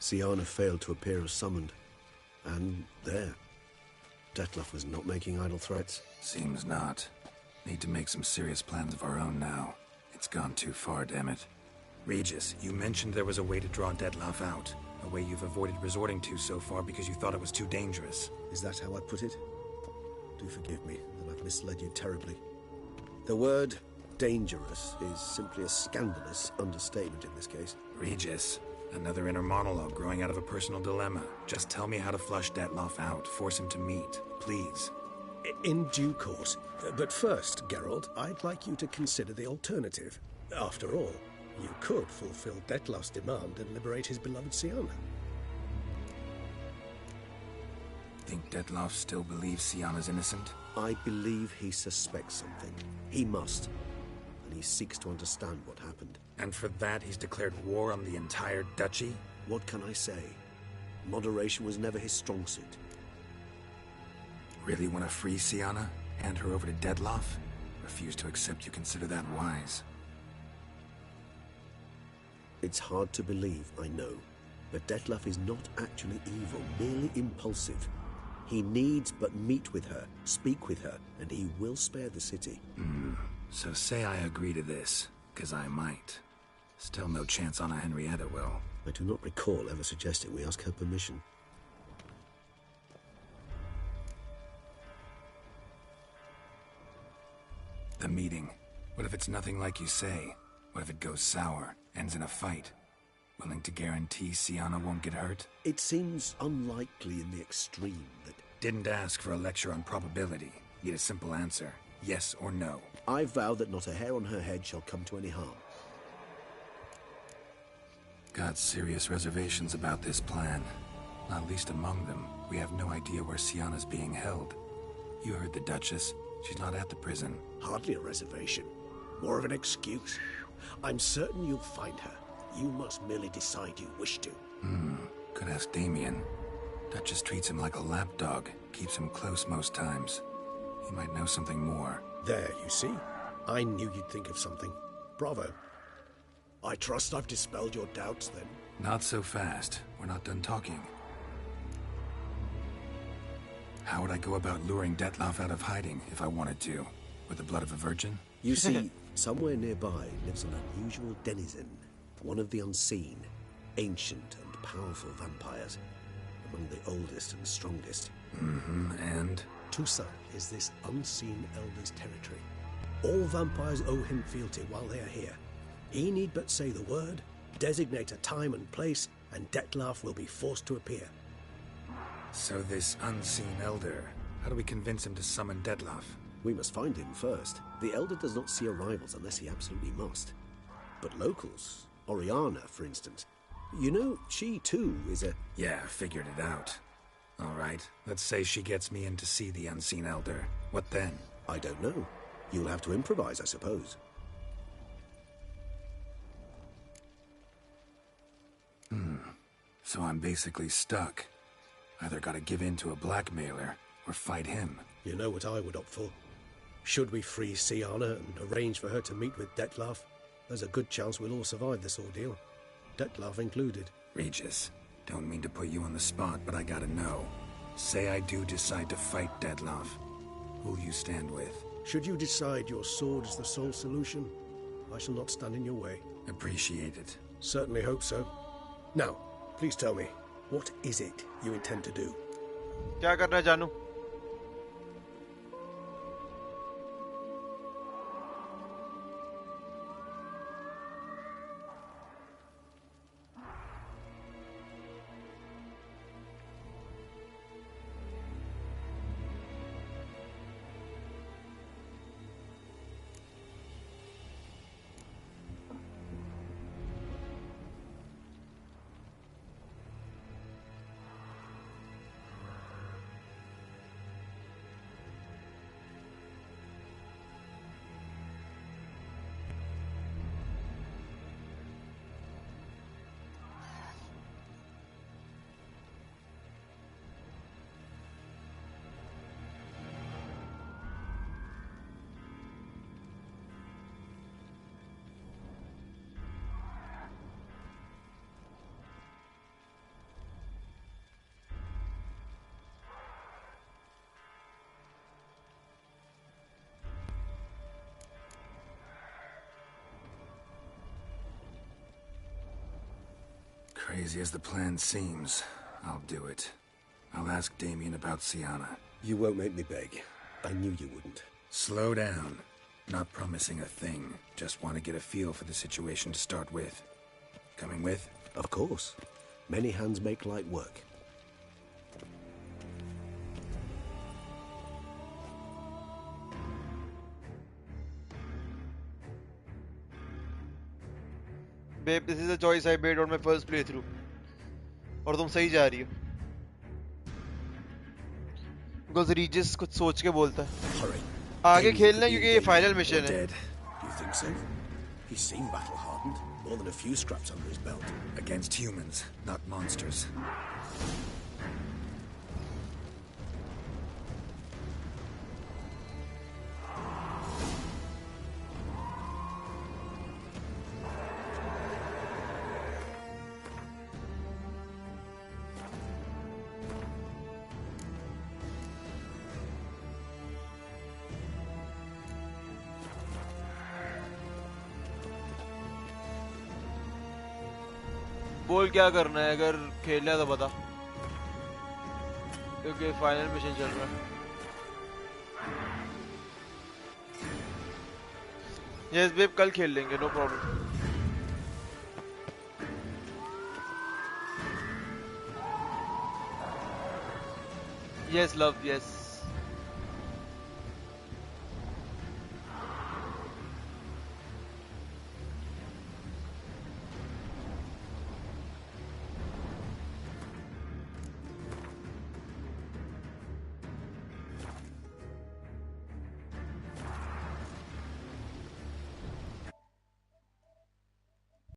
Siana failed to appear as summoned. And there. Dettlaff was not making idle threats. Seems not. Need to make some serious plans of our own now. It's gone too far, damn it. Regis, you mentioned there was a way to draw Dettlaff out. A way you've avoided resorting to so far because you thought it was too dangerous. Is that how I put it? Do forgive me that I've misled you terribly. The word dangerous is simply a scandalous understatement in this case. Regis, another inner monologue growing out of a personal dilemma. Just tell me how to flush Dettlaff out. Force him to meet, please. In due course. But first, Geralt, I'd like you to consider the alternative. After all, you could fulfill Dettlaff's demand and liberate his beloved Siana. Think Dettlaff still believes Siana's innocent? I believe he suspects something. He must. And he seeks to understand what happened. And for that, he's declared war on the entire duchy? What can I say? Moderation was never his strong suit. Really want to free Siana? Hand her over to Dettlaff? Refuse to accept you consider that wise. It's hard to believe, I know. But Dettlaff is not actually evil, merely impulsive. He needs but meet with her, speak with her, and he will spare the city. So say I agree to this, 'cause I might. Still no chance Anna Henrietta will. I do not recall ever suggesting we ask her permission. The meeting. What if it's nothing like you say? What if it goes sour, ends in a fight? Willing to guarantee Siana won't get hurt? It seems unlikely in the extreme that... Didn't ask for a lecture on probability. Need a simple answer. Yes or no. I vow that not a hair on her head shall come to any harm. Got serious reservations about this plan. Not least among them, we have no idea where Siana's being held. You heard the Duchess. She's not at the prison. Hardly a reservation. More of an excuse. I'm certain you'll find her. You must merely decide you wish to. Could ask Damien. Duchess treats him like a lapdog. Keeps him close most times. He might know something more. There, you see? I knew you'd think of something. Bravo. I trust I've dispelled your doubts, then. Not so fast. We're not done talking. How would I go about luring Dettlaff out of hiding if I wanted to? With the blood of a virgin? You see, somewhere nearby lives an unusual denizen. One of the unseen, ancient and powerful vampires. Among the oldest and strongest. And? Tusa is this unseen elder's territory. All vampires owe him fealty while they are here. He need but say the word, designate a time and place, and Dettlaff will be forced to appear. So this unseen elder, how do we convince him to summon Dettlaff? We must find him first. The elder does not see arrivals unless he absolutely must. But locals, Oriana, for instance, you know, she too is a... Yeah, figured it out. All right, let's say she gets me in to see the unseen elder. What then? I don't know. You'll have to improvise, I suppose. So I'm basically stuck. Either gotta give in to a blackmailer, or fight him. You know what I would opt for. Should we free Siana and arrange for her to meet with Dettlaff, there's a good chance we'll all survive this ordeal. Dettlaff included. Regis, don't mean to put you on the spot, but I gotta know. Say I do decide to fight Dettlaff. Who'll you stand with? Should you decide your sword is the sole solution, I shall not stand in your way. Appreciate it. Certainly hope so. Now, please tell me, what is it you intend to do? क्या करना है जानू? crazy as the plan seems, I'll do it. I'll ask Damien about Sienna. You won't make me beg. I knew you wouldn't. Slow down. Not promising a thing. Just want to get a feel for the situation to start with. Coming with? Of course. Many hands make light work. Babe, this is a choice I made on my first playthrough. और तुम सही जा रही हो. Because Regis कुछ सोच के बोलता है. आगे खेलना क्योंकि ये फाइनल मिशन है. You think so? He seemed battle-hardened. More than a few scraps under his belt. Against humans, not monsters. बोल क्या करना है, अगर खेलना है तो बता, क्योंकि फाइनल मिशन चल रहा है. यस बेब, कल खेल लेंगे, no problem. Yes love, yes.